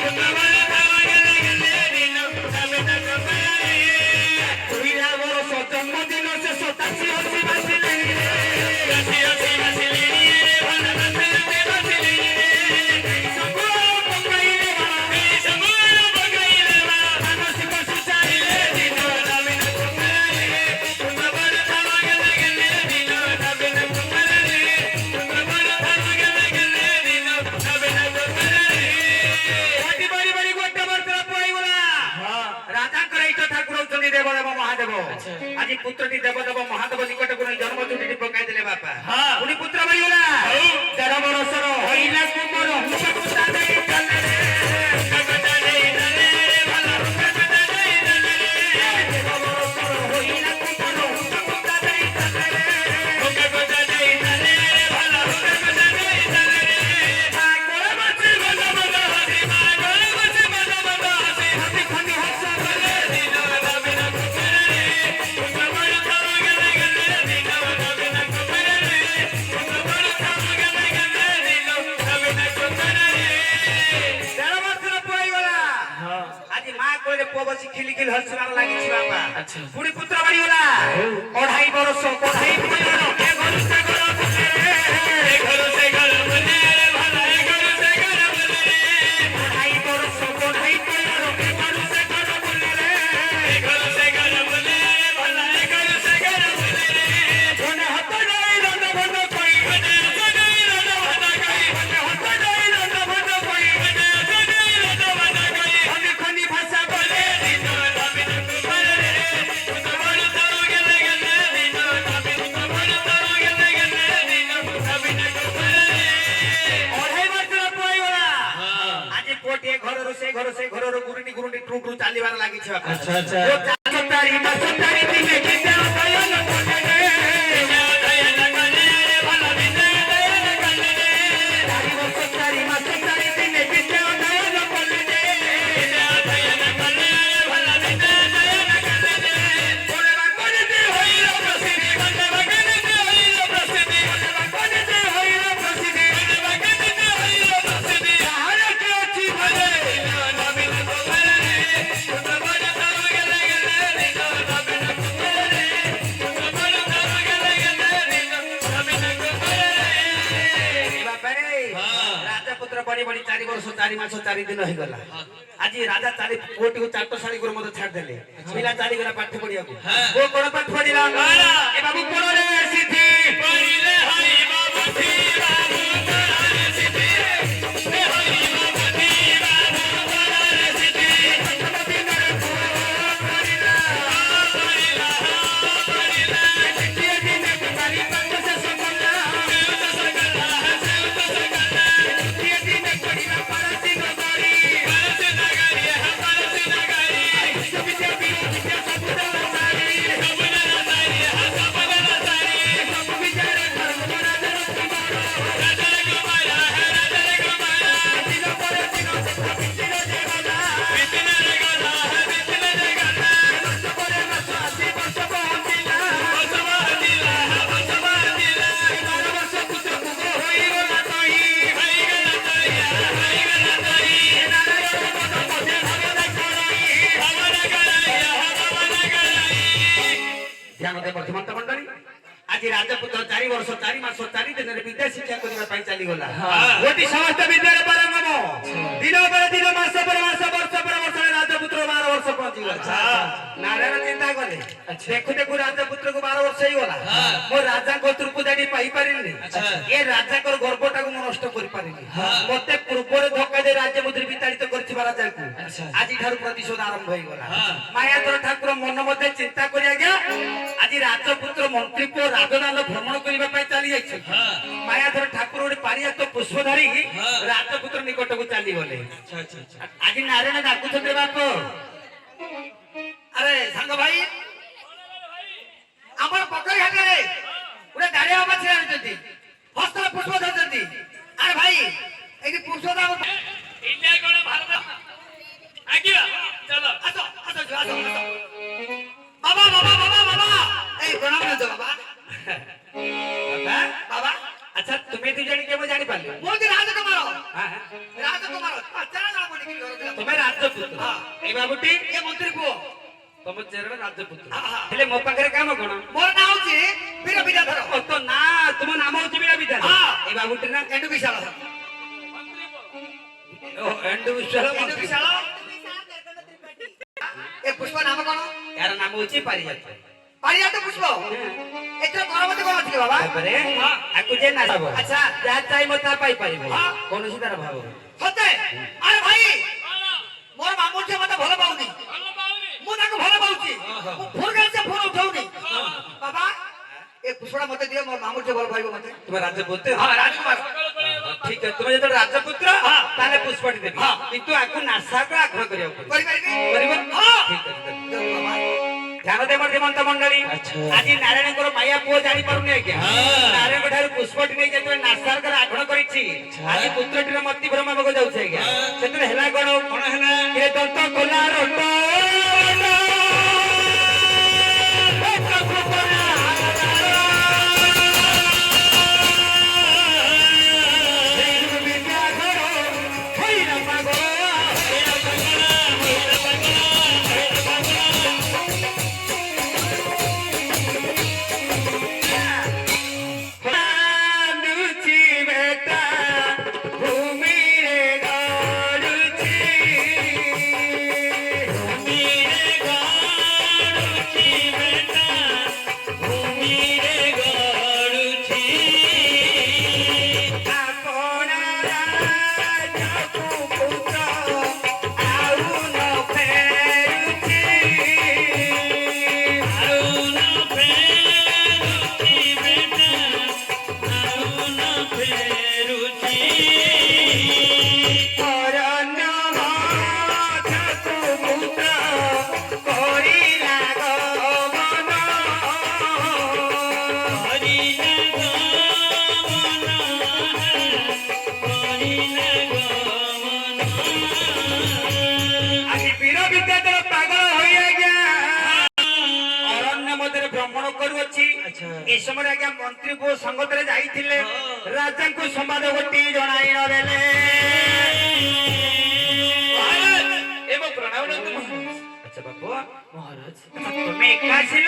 ପୁତ୍ର ମରୁଥାଉ ଗଲେ ଗଲେ ଦିନ ନବୀନ କୁମାର ରେ ତୁଇରା ବର୍ଷ ଜନ୍ମଦିନ ସେ 87 ହସି ବାସିଲେ ହସି ହସି ବାସିଲେ ଭଲ ବାସିଲେ ବାସିଲେ ସବୁଆ ପକାଇଲେ ସବୁଆ ପକାଇଲେ ମାନସିକ ସୁଚାଇଲେ ଦିନ ନବୀନ କୁମାର ରେ ପୁତ୍ର ମରୁଥାଉ ଗଲେ ଗଲେ ଦିନ ନବୀନ କୁମାର ରେ ପୁତ୍ର ମରୁଥାଉ ଗଲେ ଗଲେ ଦିନ ନବୀନ କୁମାର ରେ ବାଟି ବାରି ବାରି ଗୋଟେ ବର୍ଷର ପଳେଇଗଲା ରାଜାଙ୍କର ଇଷ୍ଟ ଠାକୁର ହଉଛନ୍ତି ଦେବଦେବ ମହାଦେବ ଆଜି ପୁତ୍ରଟି ଦେବଦେବ ମହାଦେବ ନିକଟକୁ ନେଇ ଜନ୍ମ ଚୁଟିଟି ପକାଇ ଦେଲେ ବାପା ପୁଣି ପୁତ୍ର ମିଳିଗଲା 13 ବର୍ଷର ହଇଲା କୁମର ହୁକା ଦେଇ ଚାଲେ ରେ ହୁକା ଦେଇ ଚାଲେ ରେ ଭଲ ହୁକା ଦେଇ ଚାଲେ ରେ 13 ବର୍ଷର ହଇଲା କୁମର ହୁକା ଦେଇ ଚାଲେ ରେ ହୁକା ଦେଇ ଚାଲେ ରେ ଭଲ ହୁକା ଦେଇ ଚାଲେ ରେ କୋଳ ବସି ବଲ ବଲ ହସି କୋଳ ବସି ବଲ ବଲ ହସି ହସି ଖନି ହସ କଲେ ଦିନ ନବୀନ କୁମାର ରେ ପୁତ୍ର ମରୁଥାଉ ଗଲେ ଗଲେ ଦିନ ନବୀନ କୁମାର ରେ ପୁତ୍ର ମରୁଥାଉ ଗଲେ ଗଲେ ଦିନ ନବୀନ କୁମାର ରେ 13 ବର୍ଷର ପୁଅ ହେଇଗଲା ଆଜି ମା କୋଳରେ ପୁଅ ବସି ଖିଲି ଖିଲି ହସିବାର ଲାଗିଛି ବାପା ପୁଣି ପୁତ୍ର ବାড়িଗଲା 2.5 ବର୍ଷ 2.5 ପରିବାର ଏ ଘରୁ ସେ ଘର ବୁଲେ ରେ ଏ ଘରୁ ସେ ଘର ବୁଲେ ରେ ଭଲ ଏ ଘରୁ ସେ ଘର ବୁଲେ ରେ 2.5 ବର୍ଷ 2.5 ପରିବାର ଏ ଘରୁ ସେ ଘର ବୁଲେ ରେ ଏ ଘରୁ ସେ ଘର ବୁଲେ ରେ ଭଲ ଏ ଘରୁ ସେ ଘର ବୁଲେ ରେ କୋନେ ହାତ ଯାଇ ରଣ୍ଡ ଭଣ୍ଡ କଇ କୋନେ ହାତ ଯାଇ ରଣ୍ଡ ଭଣ୍ଡ କଇ କୋନେ ହାତ ଯାଇ ରଣ୍ଡ କିଛି ବାପା ଆଚ୍ଛା, ଆଚ୍ଛା। ଓ ଚାଷ ତାରି ମାସ ତାରି ଦିନେ ବିଦ୍ୟା ଦୟନ କଲେ ଭଲ ବିଦ୍ୟା ଦୟନ କଲେ ଚାରି ବର୍ଷ ଚାରି ମାସ ଚାରି ଦିନେ ବିଦ୍ୟା ଦୟନ କଲେ ବିଦ୍ୟା ଦୟନ କଲେ ଭଲ ବିଦ୍ୟା ଦୟନ କଲେ ବୋଲେ ବାକରିତେ ହୋଇଲ ପ୍ରସିଦ୍ଧି ବୋଲେ ବାକରିତେ ହୋଇଲ ପ୍ରସିଦ୍ଧି ବୋଲେ ବାକରିତେ ହୋଇଲ ପ୍ରସିଦ୍ଧି ବୋଲେ ବାକରିତେ ହୋଇଲ ପ୍ରସିଦ୍ଧି ଯାହାର କି ଅଛି ଭଲେ ନବୀନ କୁମାରରେ ସୁନ୍ଦର ତମ ଗଲେ ଗଲେ ନିଜ ନବୀନ କୁମାରରେ ସୁନ୍ଦର ତମ ଗଲେ ଗଲେ ନିଜ ନବୀନ କୁମାରରେ ବାପାରେ ରାଜପୁତ୍ର ବଢି ବଢି 4 ବର୍ଷ 4 ମାସ 4 ଦିନ ହେଇଗଲା ଆଜି ରାଜା ଚାଲି ପୁଅଟିକୁ ଚାଟଶାଳୀ ଗୁରୁ ମତେ ଛାଡିଦେଲେ ପିଲା ଚାଲିଗଲା ପାଠ ପଢିବାକୁ ପୁଅ କଣ ପାଠ ପଢିଲା ଏ ବାବୁ କୋଣରେ ସିଦ୍ଧି ପଢିଲେ ହଇବ ବୁଦ୍ଧି ବାବୁ କୋଣରେ ସିଦ୍ଧି ଏ ହଇବ ବୁଦ୍ଧି ବାବୁ କୋଣରେ ସିଦ୍ଧି ପ୍ରଥମ ଦିନରେ ପୁଅ ପଢିଲା ଦ୍ୱିତୀୟ ଦିନେ କୁମାରୀ ପାଠ ଶେଷ କଲା ତୃତୀୟ ଦିନେ ପଢିଲା ପାରସୀ ନଗରୀ ବିଶ୍ୱବିଦ୍ୟା ବିଦ୍ୟା ସବୁ ଦେଲା ସାରି ସବୁ ଦେଲା ସାରି ସବୁ ଦେଲା ସାରି ସବୁ ବିଦ୍ୟାରେ ଧର୍ମ ରାଜର କୁମାର ରାଜର କୁମାର ଦିନ ପରେ ଦିନ କଥା ବିତିନ ଯେ ଗଲା ବିତିନରେ ଗଲା ବର୍ଷ ପରେ ମାସ ଆସି ବର୍ଷ ପହଞ୍ଚିଲା 12 ବର୍ଷ ପୁତ୍ରକୁ ହୋଇଗଲା ତହି ନାରାୟଣ ପଦ ପଦେ ଭଗବାନ କରାଇ ଧ୍ୟାନ ଦେ ବର୍ତ୍ତମାନ ମଣ୍ଡଳୀ ଆଜି ରାଜପୁତ୍ର 4 ବର୍ଷ 4 ମାସ 4 ଦିନରେ ବିଦ୍ୟା ଶିକ୍ଷା କରିବା ପାଇଁ ଚାଲିଗଲା ଗୋଟି ସମସ୍ତ ବିଦ୍ୟାରେ ପାରଙ୍ଗମ ଦିନ ପରେ ଦିନ ମାସ ପରେ ମାସ ବର୍ଷ ପରେ ବର୍ଷ ରାଜପୁତ୍ର 12 ବର୍ଷ ପହଞ୍ଚିଗଲା ନାରାୟଣ ଚିନ୍ତା କଲେ ଦେଖୁ ଦେଖୁ ରାଜପୁତ୍ରକୁ 12 ବର୍ଷ ହେଇଗଲା ମୋ ରାଜାଙ୍କ ତ୍ରିପୁଦାଟି ପାଇପାରିନି ଏ ରାଜାଙ୍କର ଗର୍ଭଟାକୁ ମୁଁ ନଷ୍ଟ କରିପାରିନି ମତେ ପୂର୍ବରେ ଧକ୍କା ଦେଇ ରାଜ୍ୟ ମୁଦ୍ରି ବିତାଡ଼ିତ କରିଥିବା ରାଜାକୁ ଆଜି ଠାରୁ ପ୍ରତିଶୋଧ ଆରମ୍ଭ ହେଇଗଲା ମାୟାଧର ଠାକୁର ମନ ମଧ୍ୟରେ ଚିନ୍ତା କରି ଆଜ୍ଞା ଆଜି ରାଜପୁତ୍ର ମନ୍ତ୍ରୀ ପୁଅ ରାଜଦାନ ଭ୍ରମଣ କରିବା ପାଇଁ ଚାଲି ଯାଇଛନ୍ତି ମାୟାଧର ଠାକୁର ଗୋଟେ ପାରିଆତ ପୁଷ୍ପ ଧରି ରାଜପୁତ୍ର ନିକଟକୁ ଚାଲିଗଲେ ଆଜି ନାରାୟଣ ଡାକୁଛନ୍ତି ବାପ ଆରେ ସାଙ୍ଗ ଭାଇ ଆମର ପୋଖରୀ ଘାଟରେ ଗୋଟେ ଦାଢ଼ିଆ ବାବା ଛିଡ଼ା ହୋଇଛନ୍ତି ହସ୍ତରେ ପୁଷ୍ପ ଧରିଛନ୍ତି ଆରେ ଭାଇ ଏଇଠି ପୁଷ୍ପ ଦାମ ଇଣ୍ଡିଆ କଣ ଭାରତ ଆଜ୍ଞା ଚାଲ ଆସ ଆସ ଝିଅ, ଆସ ବାବା ବାବା ବାବା ବାବା ଏଇ ପ୍ରଣାମ ଦିଅନ୍ତୁ ବାବା ବାବା ବାବା ଆଚ୍ଛା ତୁମେ ଦି ଜଣ କେବେ ଜାଣିପାରିଲ ମୁଁ ଯେ ରାଜକୁମାର ଚେରା ଜଣା ପଡିକି ଘର ପିଲା ତୁମେ ରାଜପୁତ୍ର ଏଇ ବାବୁଟି ଏ ମନ୍ତ୍ରୀ ପୁଅ ତମ ଚେରର ରାଜପୁତ୍ର ହଁ, ହଁ। ହେଲେ ମୋ ପାଖରେ କାମ କଣ ମୋର ନାଁ ହଉଛି ବୀର ବିଦ୍ୟାଧର ଓ ତ ନା ତୁମ ନାମ ହଉଛି ବୀର ବିଦ୍ୟାଧର ହଁ। ଏଇ ବାବୁଟି ନା ଏଣ୍ଡୁ ବିଶାଳ ଓ ଏଣ୍ଡୁ ବିଶ୍ୱାଳ ଏଣ୍ଡୁ ମନ୍ତ୍ରୀ। ବିଶାଳ ଏ ପୁଷ୍ପ ନାମ କଣ यार नाम होची पारिजात पारिजात पुष्प ଏଥିରେ ଗର୍ଭବତୀ କଣ ଅଛି ବାବା ତାପରେ ଆକୁ ଯେ ନାଚବ ଆଚ୍ଛା ଯାହା ଚାହିଁବ ତା ପାଇ ପାରିବ କୌଣସି ତାର ଭାବ ସତେ ଆରେ ଭାଇ ମୋର ମାମୁଁ ଝିଅ ମତେ ଭଲ ପାଉନି ମୁଁ ତାକୁ ଭଲ ପାଉଛି ମୁଁ ଫୋନ କରିছে ଫୋନ ଉଠାଉନି ବାବା ଏ ପୁଷ୍ପଟା ମତେ ଦିଅ ମୋର ମାମୁଁ ଝିଅ ଭଲ ପାଇବ ମତେ ତୁମ ରାଜପୁତ୍ର ହଁ ରାଜକୁମାର ଠିକ ଅଛି ତୁମେ ଯେତେବେଳେ ରାଜପୁତ୍ର ତାହେଲେ ପୁଷ୍ପଟି ଦେବି କିନ୍ତୁ ଆକୁ ନାଶାକୁ ଆଗ୍ରହ କରିବାକୁ ପଡିବ କରିପାରିବି କରିବ ହଁ ଠିକ ଅଛି ବାବା ଧ୍ୟାନ ଦେବ ଶ୍ରୀମନ୍ତ ମଣ୍ଡଳୀ ଆଜି ନାରାୟଣଙ୍କର ମାୟା ପୁଅ ଜାଣିପାରୁନି ଆଜ୍ଞା ନାରାୟଣଙ୍କ ଠାରୁ ପୁଷ୍ପଟି ନେଇ ଯେତେବେଳେ ନାଶାର ଆଗ୍ରହ କରିଛି ଆଜି ପୁତ୍ରଟିର ମତି ଭ୍ରମ ହେବାକୁ ଯାଉଛି ଆଜ୍ଞା ସେତେବେଳେ ହେଲା କଣ ହେଲା ଏ ଦନ୍ତ ଖୋଲା ରୋଟ ଏ ସମୟରେ ଆଜ୍ଞା ମନ୍ତ୍ରୀ ପୁଅ ସଙ୍ଗତରେ ଯାଇଥିଲେ ରାଜାଙ୍କୁ ସମ୍ବାଦ ଗୋଟି ଜଣାଇ ନଦେଲେ ଏ ମୋ ପ୍ରଣାମ ନିଅନ୍ତୁ ମହାରାଜ। ଆଚ୍ଛା ବାବୁ ମହାରାଜ তুমি একা ছিল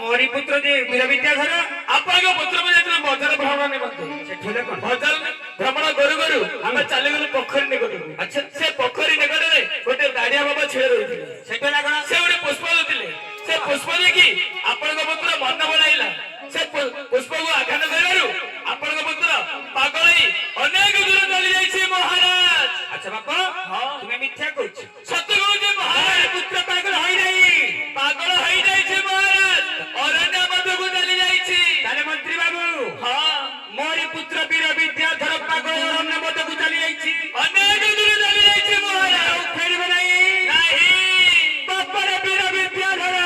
মোরি পুত্র যে বীর বিদ্যাধর ଆପଣଙ୍କ ପୁତ୍ରକୁ ଯାଇଥିଲେ ବଜାର ଭ୍ରମଣ ନିମନ୍ତେ। ସେଠି ହେଲେ କଣ ବଜାର ଭ୍ରମଣ କରୁ କରୁ ଆମେ ଚାଲିଗଲୁ ପୋଖରୀ ନିକଟକୁ। ଆଚ୍ଛା ସେ ପୋଖରୀ ନିକଟରେ ଗୋଟେ ଦାଢିଆ ବାବା ଛିଡ଼ା ରହିଥିଲେ। ସେଠି ହେଲା କଣ ସେ ଗୋଟେ ପୁଷ୍ପ ଦେଉଥିଲେ। ସେ ପୁଷ୍ପ ଦେଇକି ଆପଣଙ୍କ ପୁତ୍ର ମନ ବଳାଇଲା। ସେ ପୁଷ୍ପକୁ ଆଘାତ କରିବାରୁ ଆପଣଙ୍କ ପୁତ୍ର ପାଗଳ ହେଇ ଅନେକ ଦୂର ଚାଲି ଯାଇଛି ମହାରାଜ। আচ্ছা বাবা তুমি মিথ্যা কইছো ସତ କହୁଛି ମହାରାଜ। পুত্র পাগল হই নাই ପାଗଳ ହେଇଯାଇଛି ମହାରାଜ। ଅରଣ୍ୟ ମଧ୍ୟକୁ ଚାଲି ଯାଇଛି। তাহলে মন্ত্রী বাবু ହଁ মোরি পুত্র বীর বিদ্যাধর পাগল অরণ্য মধ্যকু চালি যাইছি ଅନେକ ଦୂର ଚାଲି ଯାଇଛି ମହାରାଜ। ଆଉ ଫେରିବ নাই ନାହିଁ ବାପର ବୀର ବିଦ୍ୟାଧର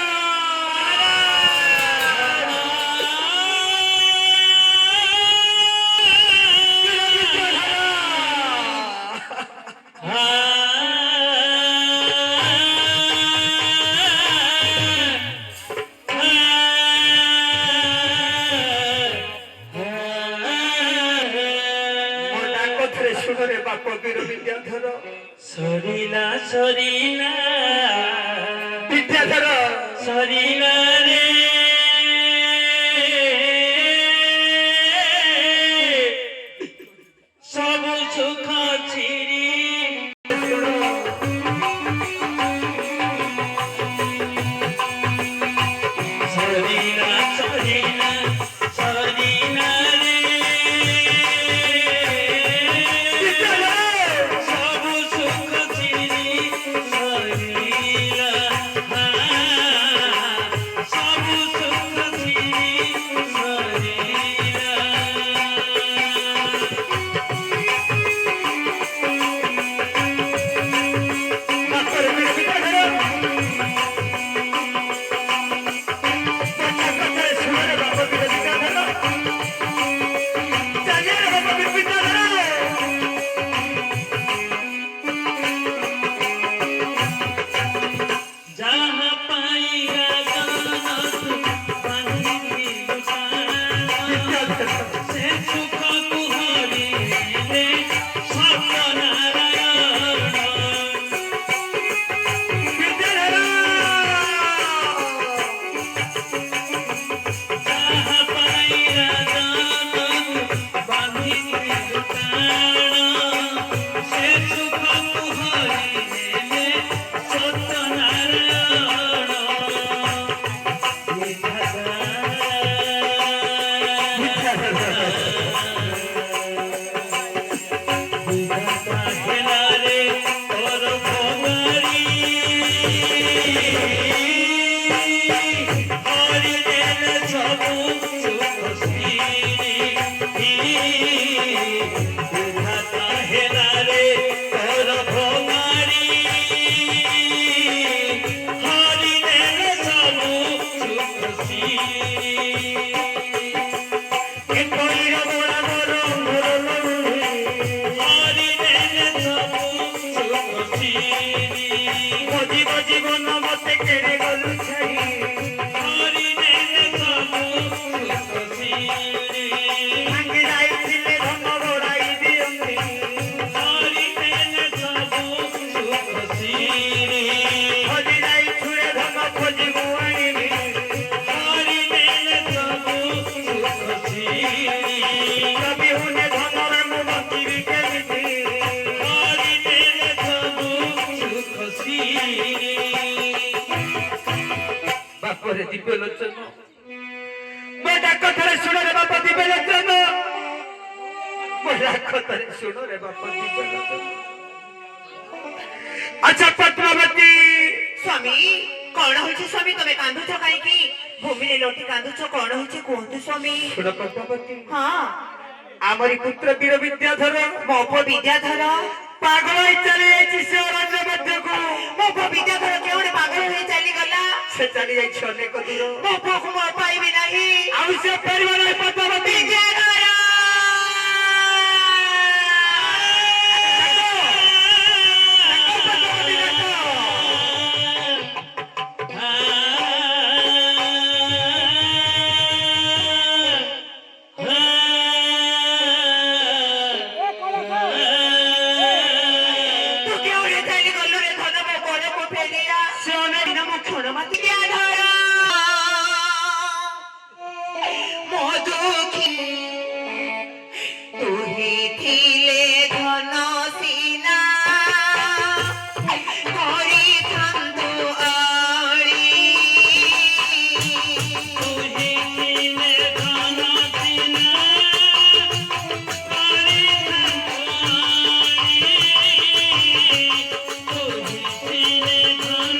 শুনরে বাপ বীর বিদ্যাধর সরিলা সরিলা বিদ্যাধর সরিলা রে সবু সুখ ছিড়ি সরিলা সরিলা সরিলা রে সবু সুখ ছিড়ি সরিলা সবু সুখ ছিড়ি সরিলা বাপর বীর বিদ্যাধর শুনরে বাপ বীর বিদ্যাধর চালিয়ে বাপ বীর বিদ্যাধর যাহা পাইয়া জানত বাঁধিবি দুটানা, সে সুখକୁ হরিলে সত্যনারায়ণ। যাহা পাইয়া জানত বাঁধিবি দুটানা, সে সুখକୁ হরিলে সত্যনারায়ণ। বিধাতা হেলারে তোর ভোগারি, হরিলেন সবু সুখ শ্রী। বিধাতা হেলারে তোর ভোগারি, হরিলেন সবু সুখ শ্রী। জীবন মতে কেড়ে গলু ছাই ভাঙ্গি যাইছিলে ধন গোড়াই দিয়ন্তি খোঁজি যাই ছুড়ে ধন খোঁজিবু আনিবি কবি হুনে ধনরে মু বঞ্চিবি কেমিতি বাপরে দিব্য লোচন মোটা কথারে শুনো রে বাপ দিব্য লোচন মোটা কথারে শুনো রে বাপ দিব্য লোচন আচ্ছা পদ্মাবতী ସ୍ୱାମୀ କଣ ହଉଛି ସ୍ୱାମୀ ତମେ କାନ୍ଦୁଛ କାହିଁକି ଭୂମିରେ ଲୋଟି କାନ୍ଦୁଛ କଣ ହଉଛି କୁହନ୍ତୁ ସ୍ୱାମୀ শুনো পদ্মাবতী ହଁ আমারি পুত্র বীর বিদ্যাধর ମୋ ପୁଅ ବିଦ୍ୟାଧର পাগল হয়ে চলে যাইছি সে অরণ্য মধ্যকু ମୋ ପୁଅ ବିଦ୍ୟାଧର କେଉଁଠି ପାଗଳ ହୋଇ ଚାଲିଗଲା সে চালি যাইছি অনেক দূর ମୋ ପୁଅକୁ ମୁଁ ପାଇବି ନାହିଁ ଆଉ ସେ ଫେରିବ ନାହିଁ ପଦ୍ମାବତୀ ବିଦ୍ୟାଧର Ah ফেরিয়া নাম ক্ষণমাতিকে আধার মধুখী তুহি থিলে ধন সিনা করিথান্তু আড়ি তুহি দিনে ধন দিনা পারি থাকি তুহি দিনে ধন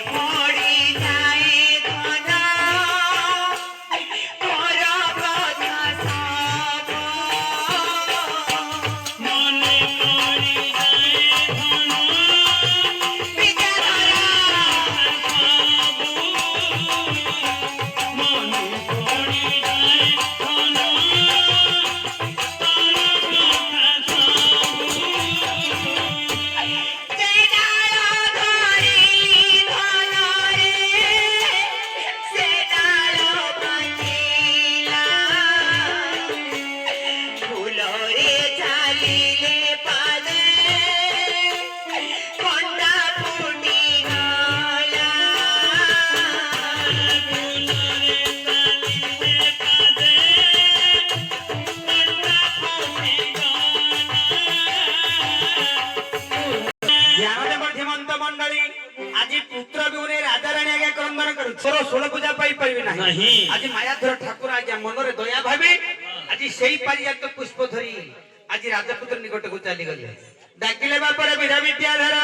পড়ি যায় ধন তোর কথা সব মনে পড়ি যায় ধন বিদ্যাধরা মনে পড়ি যায় ধন ଧ୍ୟାନଦେବ ଧୀମନ୍ତ ମଣ୍ଡଳୀ ଆଜି ପୁତ୍ର ବିହୁନେ ରାଜାରାଣୀ ଆଜ୍ଞା କ୍ରନ୍ଦନ କରୁଛି ତୋର ଷୋଳ ପୂଜା ପାଇପାରିବେ ନାହିଁ ନାହିଁ। ଆଜି ମାୟାଧର ଠାକୁର ଆଜ୍ଞା ମନରେ ଦୟା ଭାବି ଆଜି ସେଇ ପାରିଜାତ ପୁଷ୍ପ ଧରି ଆଜି ରାଜପୁତ୍ର ନିକଟକୁ ଚାଲିଗଲେ ଡାକିଲେ ବାପରେ ବିଧା ବିଦ୍ୟାଧର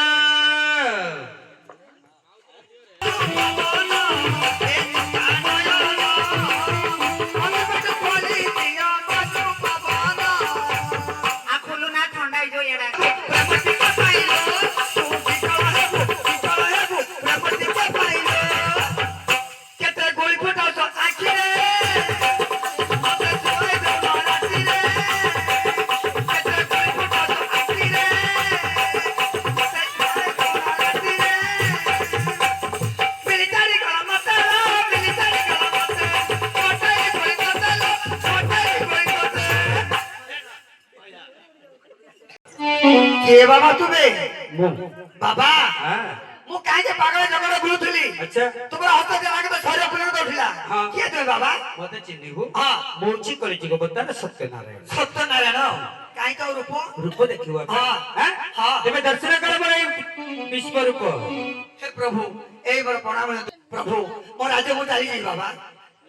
ଆଖୁଲୁ ନା ଥଣ୍ଡା ହେଇଯିବ ଏଇଟା କେତେ ଗୋଳି ଫୁଟାଉଛ ଆଖିରେ ମତେ ଶୋଇ ଦେବ ରାତିରେ କେତେ ଗୋଳି ଫୁଟାଉଛ ଆଖିରେ ମତେ ଶୋଇ ଦେବ ରାତିରେ ମିଲିଟାରୀ କଳ ମତେ ମିଲିଟାରୀ କଳ ମତେ ଗୋଟାଇ ଗୋଳି କରିଦେଲ ଗୋଟାଇ ଗୋଳି କରିଦେଲ କିଏ ବାବା ତୁମେ ମୁଁ ବାବା ହଁ ମୁଁ କାହିଁକି ପାଗଳ ଜଙ୍ଗଲ ବୁଲୁଥିଲି ଆଚ୍ଛା ତୁମର ହସ୍ତ ଦେଲାକେ ତ ଶରୀର ପୁଲକ ଉଠିଲା ହଁ। କିଏ ତୁମେ ବାବା ମତେ ଚିହ୍ନିବୁ ହଁ ମୁଁ ଛି କରିଛି ଗୋବର୍ଦ୍ଧନ ସତ୍ୟନାରାୟଣ ସତ୍ୟନାରାୟଣ କାହିଁକି ଆଉ ରୂପ ରୂପ ଦେଖିବୁ ଆପଣ ହଁ। ହଁ ହଁ। ତେବେ ଦର୍ଶନ କର ମୋର ଏଇ ବିଶ୍ୱରୂପ ହେ ପ୍ରଭୁ ଏଇ ମୋର ପ୍ରଣାମ ପ୍ରଭୁ ମୋ ରାଜ୍ୟକୁ ଚାଲିଯାଇ ବାବା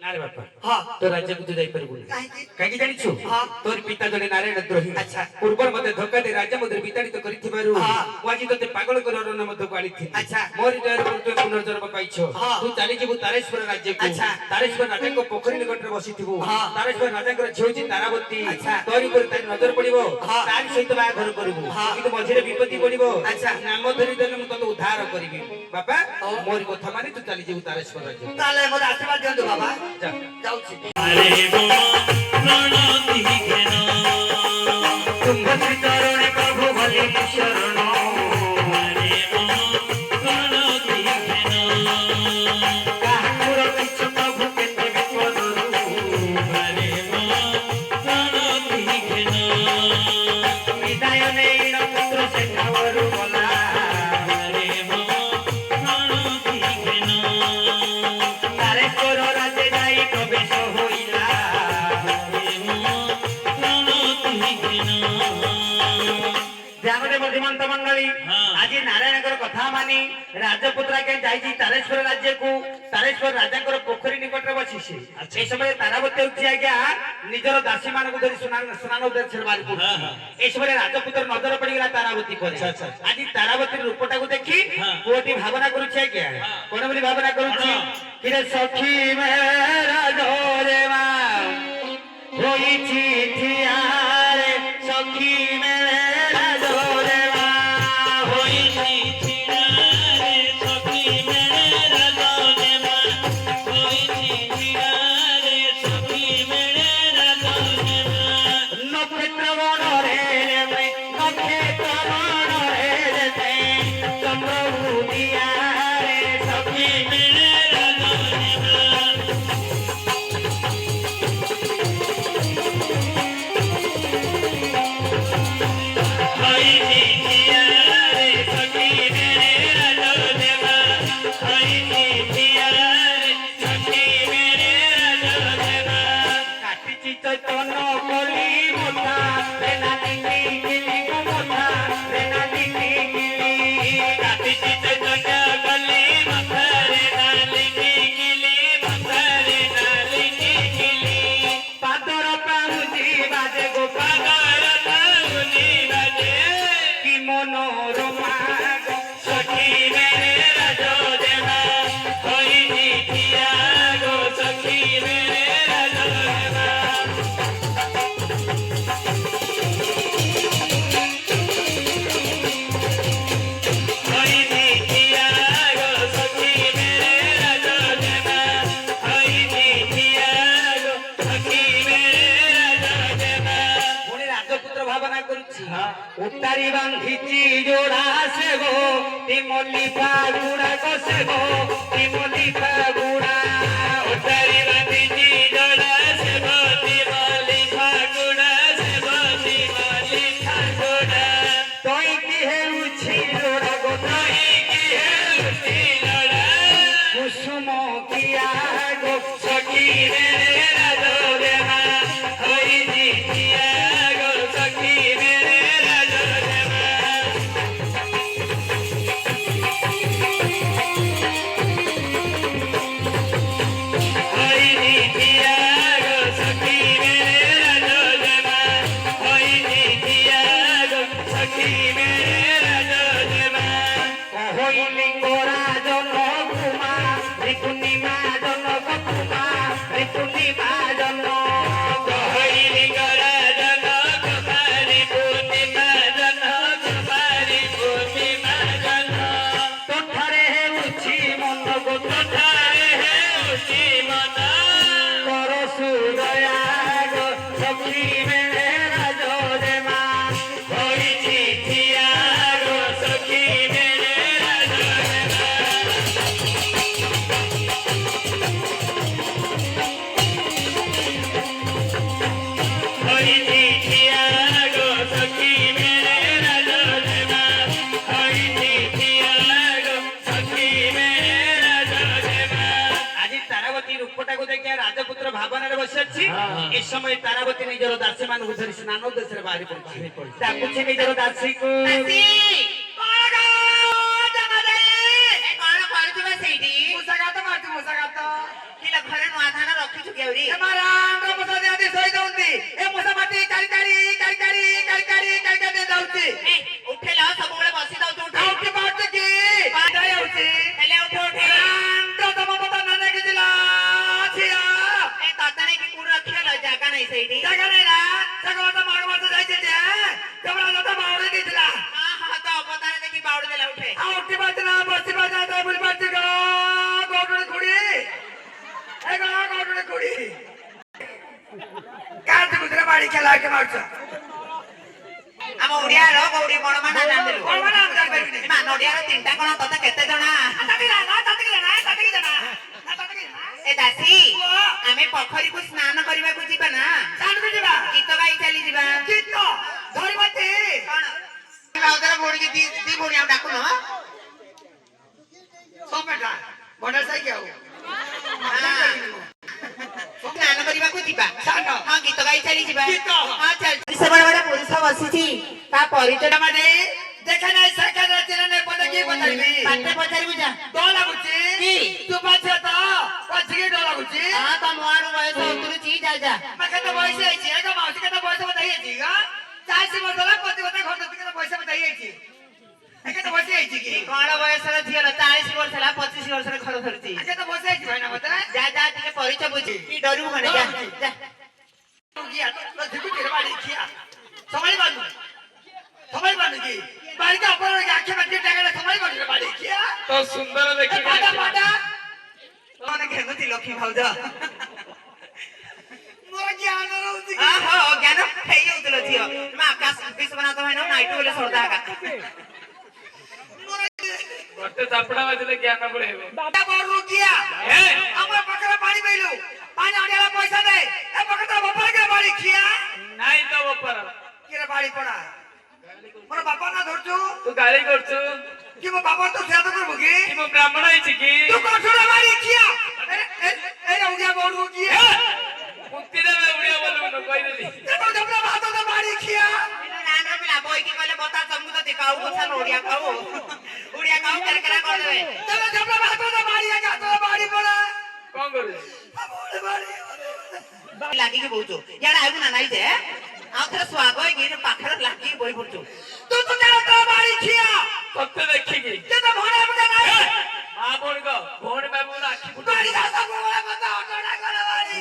ନାରେ ବାପା ହଁ ତୋ ରାଜ୍ୟକୁ ତୁ ଯାଇପାରିବୁନି କାହିଁକି କାହିଁକି ଜାଣିଛୁ ହଁ। ତୋର ପିତା ଜଣେ ନାରାୟଣ ଦ୍ରୋହୀ ଆଚ୍ଛା। ପୂର୍ବରୁ ମତେ ଧୋକା ଦେଇ ରାଜ୍ୟ ମଧ୍ୟରେ ବିତାଡ଼ିତ କରିଥିବାରୁ ହଁ। ମୁଁ ଆଜି ତୋତେ ପାଗଳ କରି ଅରଣ୍ୟ ମଧ୍ୟକୁ ଆଣିଥିଲି ଆଚ୍ଛା। ମୋରି ଦୟାରୁ ତୁ ପୁନର୍ଜନ୍ମ ପାଇଛ ହଁ। ତୁ ଚାଲିଯିବୁ ତାରେଶ୍ୱର ରାଜ୍ୟକୁ ଆଚ୍ଛା। ତାରେଶ୍ୱର ରାଜାଙ୍କ ପୋଖରୀ ନିକଟରେ ବସିଥିବୁ ହଁ। ତାରେଶ୍ୱର ରାଜାଙ୍କର ଝିଅ ହେଉଛି ତାରାବତୀ ଆଚ୍ଛା। ତୋରି ଉପରେ ତାର ନଜର ପଡିବ ହଁ। ତାରି ସହିତ ବାହାଘର କରିବୁ ହଁ। କିନ୍ତୁ ମଝିରେ ବିପତ୍ତି ପଡିବ ଆଚ୍ଛା। ନାମ ଧରି ଦେଲେ ମୁଁ ତତେ ଉଦ୍ଧାର କରିବି ବାପା ହଉ। ମୋରି କଥା ମାନି ତୁ ଚାଲିଯିବୁ ତାରେଶ୍ୱର ରାଜ୍ୟ ତାହେଲେ ମୋତେ ଆଶୀର୍ବାଦ ଦିଅନ୍ତୁ ବାବା ଯା ଯାଉଛି ଆରେ ବୋ ପ୍ରଣତି ଘେନ ତୁମ୍ଭ ତରୁଣୀ ପ୍ରଭୁ ଭଲି ଶରଣ ଆରେ ବୋ ପ୍ରଣତି ଘେନ କାହାକୁ ରଖିଛୁ ପ୍ରଭୁ କେତେ ବିପଦରୁ ଆରେ ବୋ ପ୍ରଣତି ଘେନ ବିଦାୟ ନେଇ ପୁତ୍ର ସେଠାରୁ ଗଲା ଆରେ ବୋ ପ୍ରଣତି ଘେନ ତାରେଶ୍ୱର ରାଜ୍ୟ ଯାଇ ପ୍ରବେଶ ହୋଇଲା ଧ୍ୟାନଦେବ ଧୀମନ୍ତ ମଣ୍ଡଳୀ ହଁ। ଆଜି ନାରାୟଣଙ୍କର କଥା ମାନି ରାଜପୁତ୍ର ଆଜ୍ଞା ଯାଇଛି ତାରେଶ୍ୱର ରାଜ୍ୟକୁ ତାରେଶ୍ୱର ରାଜାଙ୍କର ପୋଖରୀ ନିକଟରେ ବସିଛି ଏ ସମୟରେ ତାରାବତୀ ହେଉଛି ଆଜ୍ଞା ନିଜର ଦାସୀ ମାନଙ୍କୁ ଧରି ସ୍ନାନ ଉଦ୍ଦେଶ୍ୟରେ ବାହାରି ହଁ, ପଡୁଛି ହଁ। ଏ ସମୟରେ ରାଜପୁତ୍ର ନଜର ପଡିଗଲା ତାରାବତୀ ପରେ ଆଚ୍ଛା, ଆଚ୍ଛା। ଆଜି ତାରାବତୀର ରୂପଟାକୁ ଦେଖି ହଁ। ପୁଅଟି ଭାବନା କରୁଛି ଆଜ୍ଞା କଣ ବୋଲି ଭାବନା କରୁଛି କଣ? କିରେ ସଖୀ ମେରା ଜୋରେ ମା ହୋଇଛି ଠିଆରେ ସଖୀ ମେରା ଜୋରେ ମା ହୋଇଛି ଛିଡ଼ାରେ ସଖୀ ମେଳା ରାଜନେମା ହୋଇଛି ଛିଡ଼ାରେ ସଖୀ ମେଳା ରାଜନେମା ନକ୍ଷତ୍ର ବଣରେ ରେମେ ନକ୍ଷତ୍ର ବଣରେ ରେମେ ଚନ୍ଦ୍ର ଉଦିଆରେ ସଖୀ ମେଳା ରାଜନେମା ହୋଇଛି ଛିଡ଼ାରେ ସଖୀ ମେଳା ରାଜନେମା ହୋଇଛି ଛିଡ଼ାରେ ସଖୀ ମେଳା ରାଜନେମା କାଟିଛି ଚୈତନ୍ୟ କଲି ମୋଥା ରେନା ଟିକି କିଲି ମୋଥା ରେନା ଟିକି କିଲି କାଟିଛି ଚୈତନ୍ୟ ଗଲି ମଥାରେ ନାଲି କିଲି ମଥାରେ ନାଲି କିଲି ପାଦର ପାଉଁଜି ବାଜେ ଗୋପାଳ ପାଗଳ ପାଉନି ବାଜେ କି ମନୋରମା ସଖୀ ମେରେ ରାଜଦେବା উত্তারি বান্ধিছি জোড়া সে গো তিমলি ফাগুড়া কষে গো তিমলি ফাগুড়া উত্তরি বাঁধিছি জোড়া সেবতী মালি ফাগুড়া সেবতী মালি ফাগুড়া তই কি হেউছি জোড়া গো তুই কি হেলুছি লড়া কুসুম কিয়া গো সখী রে রাজদেমা হইছি দিয়া গো সখী রে রাজদেমা হইছি দিয়া গো সখী রে রাজদেমা হইছি দিয়া গো সখী রে রাজদেমা কহইলিঙ্গরা জনক কুমা ঋতুনিমা জনক কুমা ঋতুনিমা জনক কহইলিঙ্গরা জনক কুমারী পূর্ণিমা জনক কুমারী পূর্ণিমা জনক তোঠারে হেউছি মন গো কোথায় হেউছি মন তোর সুদয়া গো সখী মেরে রাজদেমা হইছি থিয়া গো সখী মেরে রাজদেমা হইছি থিয়া গো সখী মেরে রাজদেমা হইছি থিয়া গো সখী মেরে রাজদেমা ଆଜି ତାରାବତୀ ରୂପଟାକୁ ଦେଖି ରାଜପୁତ୍ର ଭାବନାରେ ବସି ଅଛି ଏ ସମୟ ତାରାବତୀ ନିଜର ଦାସୀ ମାନଙ୍କୁ ଧରି ସ୍ନାନ ଉଦ୍ଦେଶ୍ୟରେ ବାହାରି ପଡିଛି ଡାକୁଛି ନିଜର ଦାସୀକୁ ଦାସୀ କଣ ଜମାଦାଇ ଏ କଣ କରୁଛୁ ବା ସେଇଠି ମୁସାଗାତ ମାରୁଛୁ ମୁସାଗାତ କିଲୋ ଘରେ ନୂଆ ଧାନ ରଖିଛୁ କି ଆହୁରି ଏ ମାରା ଆଣ୍ଡ ମୁସା ଦିଆଦି ଶୋଇ ଦଉନ୍ତି ଏ ମୁସା ମାଟି କାଳି କାଳି କାଳି କାଳି କାଳି କାଳି କାଳି କାଳି ଯାଉଛି ଏ ଉଠେଲ ସବୁବେଳେ ବସି ଦଉଛୁ ଉଠେ ଆଉ କି ପାରୁଛୁ କି ପାଦ ଯାଉଛି ହେଲେ ଉଠେ ଉଠେ ଆଣ୍ଡ ତମ ପତା ନାନେ କି ଦିଲା ଝିଅ ଏ ତତେ ନେଇକି କୋଉଠି ରଖିଗଲ ଜାଗା ନାହିଁ ସେଇଠି ଜାଗା ନାହିଁ ନା ଜାଗା ତ ମାଗ ମାସ ଯାଇଛି ଯେ ତମର ତ ବାଉଳି ଦେଇଥିଲା ହଁ ହଁ ତ ଅବତାର ଦେଖି ବାଉଡ଼ି ଦେଲା ଉଠେ ଆଉ ଉଠି ପାରୁଛି ନା ବସି ପାରୁଛି ନା ବୁଲି ପାରୁଛି ଗো ଗୌଡୁଣି ଖୁଡି ଏ ଗো ଗୌଡୁଣି ଖୁଡି କାହାକୁ କୁତରେ ବାଡି ଖେଳା କେ ମାରୁଛ ଆମ ଓଡିଆର ଗୌରୀ କଣ ମାନେ ଜାଣିଦେଲୁ କଣ ମାନେ ଆମେ ଜାଣିପାରିବିନି ଏ ମାନ ଓଡିଆର ତିନିଟା କଣ ତତେ କେତେ ଜଣା ତାତିକି ଜଣା ଏ ଦାସୀ ଆମେ ପୋଖରୀକୁ ସ୍ନାନ କରିବାକୁ ଯିବା ନା ଜାଣିବି ଯିବା ଗୀତ ଗାଇ ଚାଲି ଯିବା ଗୀତ ଧରିବତି କଣ ରାଉତର ଭଉଣୀକି ଦି ଭଉଣୀ ଆଉ ଡାକୁନ ସପେଟା ବଣ୍ଡା ସାଇକି ଆଉ ସ୍ନାନ କରିବାକୁ ଯିବା ସ୍ନାନ। ହଁ ଗୀତ ଗାଇ ଚାଲି ଯିବା ଗୀତ। ହଁ ଚାଲ ସେ ବଡ ବଡ ପୁରୁଷ ବସିଛି ତା ପରିଚୟ ମାନେ ଦେଖେ ନାହିଁ ସାକ୍ଷାତ ଚିହ୍ନ ନାହିଁ ପଦେ କି ପଚାରିବି ପାଟେ ପଚାରିବୁ ଯା ଡର ଲାଗୁଛି କି? ତୁ ପାଛେ ତ ପଛିକି ଡର ଲାଗୁଛି ହଁ ତ ମୁଆରୁ ବୟସ ଉତରୁଛି ଯା ଯା କେତେ ବୟସ ହେଇଛି ଏକ ମାଉସୀ କେତେ ବୟସ ବତା ହେଇଛି 40 ବର୍ଷ ହେଲା ପ୍ରତି ବର୍ଷ ଘର କେତେ ବୟସ ବତା ହେଇଛି କେତେ ବୟସ ହେଇଛି କି କଣ ବୟସର ଝିଅର 40 ବର୍ଷ ହେଲା 25 ବର୍ଷରେ ଘର ଧରୁଛି କେତେ ବୟସ ହେଇଛି ଭାଇନା ମତେ ଯା ଯା ଟିକେ ପରିଚୟ ବୁଝି କି ଡରିବୁ କଣ ଯା ଯା ଗିଆ ତ ଝିକୁଟିରେ ବାଡି ଖିଆ ସମ୍ଭାଳି ପାରୁନି କି ବାଡିକା ଅପର ଆଖି ମାଟି ଟାଙ୍ଗା ସମ୍ଭାଳି ପାରୁନି ବାଡି ଖିଆ ତ ସୁନ୍ଦର ଦେଖି ପାଟା ପାଟା ମାନେ ଘେନୁଛି ଲକ୍ଷ୍ମୀ ଭାଉଜ ମୋର ଜ୍ଞାନ ରହୁଛି କି ଓହୋ ଜ୍ଞାନ ହେଇଯାଉଥିଲ ଝିଅ ତୁମେ ଆକାଶ ବିଶ୍ୱନାଥ ଭାଇନା ନାଇଟୁ ବୋଲେ ସର୍ଦା ଆକା ଗୋଟେ ଚାପଡା ବାଜିଲେ ଜ୍ଞାନ ପଳେଇବ ବାଟା ବଡରୁ କିଆ ଏ ଆମର ପାଖରେ ପାଣି ପାଇଲୁ ପାଣି ଅଣ୍ଡିଆला ପଇସା ଦେ ଏ ପକେଟ ବାପା କେ ବାଡି ଖିଆ ନାଇଁ ତ ବାପାର କିରେ ବାଡି ପଡା ମୋର ବାପା ନା ଧରଛୁ ତୁ ଗାଳି କରୁଛୁ କି ମୋ ବାପା ତ ସେୟା କରିବୁ କି କି ମୁଁ ବ୍ରାହ୍ମଣ ହେଇଛି କି ତୁ କଠୋର ବାଡି ଖିଆ ଏ ଉଡିଆ ବଡରୁ କିଆ ମୁକ୍ତି ଦେବେ ଉଡିଆ ବୋଲୁନ କହିଦେଲି ଏ ତ ଜବରା ଭାତ ତ ବାଡି ଖିଆ ନାନ ପିଲା ବଇକି କହିଲେ ବତା ଚମୁ ତ ଦିକାଉ କଥା ଓଡିଆ ଖାଉ କେରେ କେରା କରିଦେବେ ତମେ ଜବରା ଭାତ ତ ବାଡି ଆକା ତ ବାଡି ପଡା କଣ କରୁଛୁ ବୋଲେ ବାଡି ଲାଗିକି ବହୁଛୁ ଇଆଡେ ଆଇବୁ ନା ନାଇଁ ଯେ ଆଉ ଥରେ ସ୍ୱାଗ ହେଇକି ପାଖରେ ଲାଗିକି ବହି ପଡୁଛୁ ତୁ ତ ଜାଣ ତ ବାଡି ଖିଆ ତତେ ଦେଖିକି ଯେ ତ ଭଣା ବୁଝା ନାହିଁ ମା ଭଉଣୀଙ୍କ ଭଉଣୀ ବାବୁର ଆଖି ବାଡି ଫୁଟୁଛି ଦା ସବୁ ବଳେ ମତେ ଅଟଣା କର ବାଡି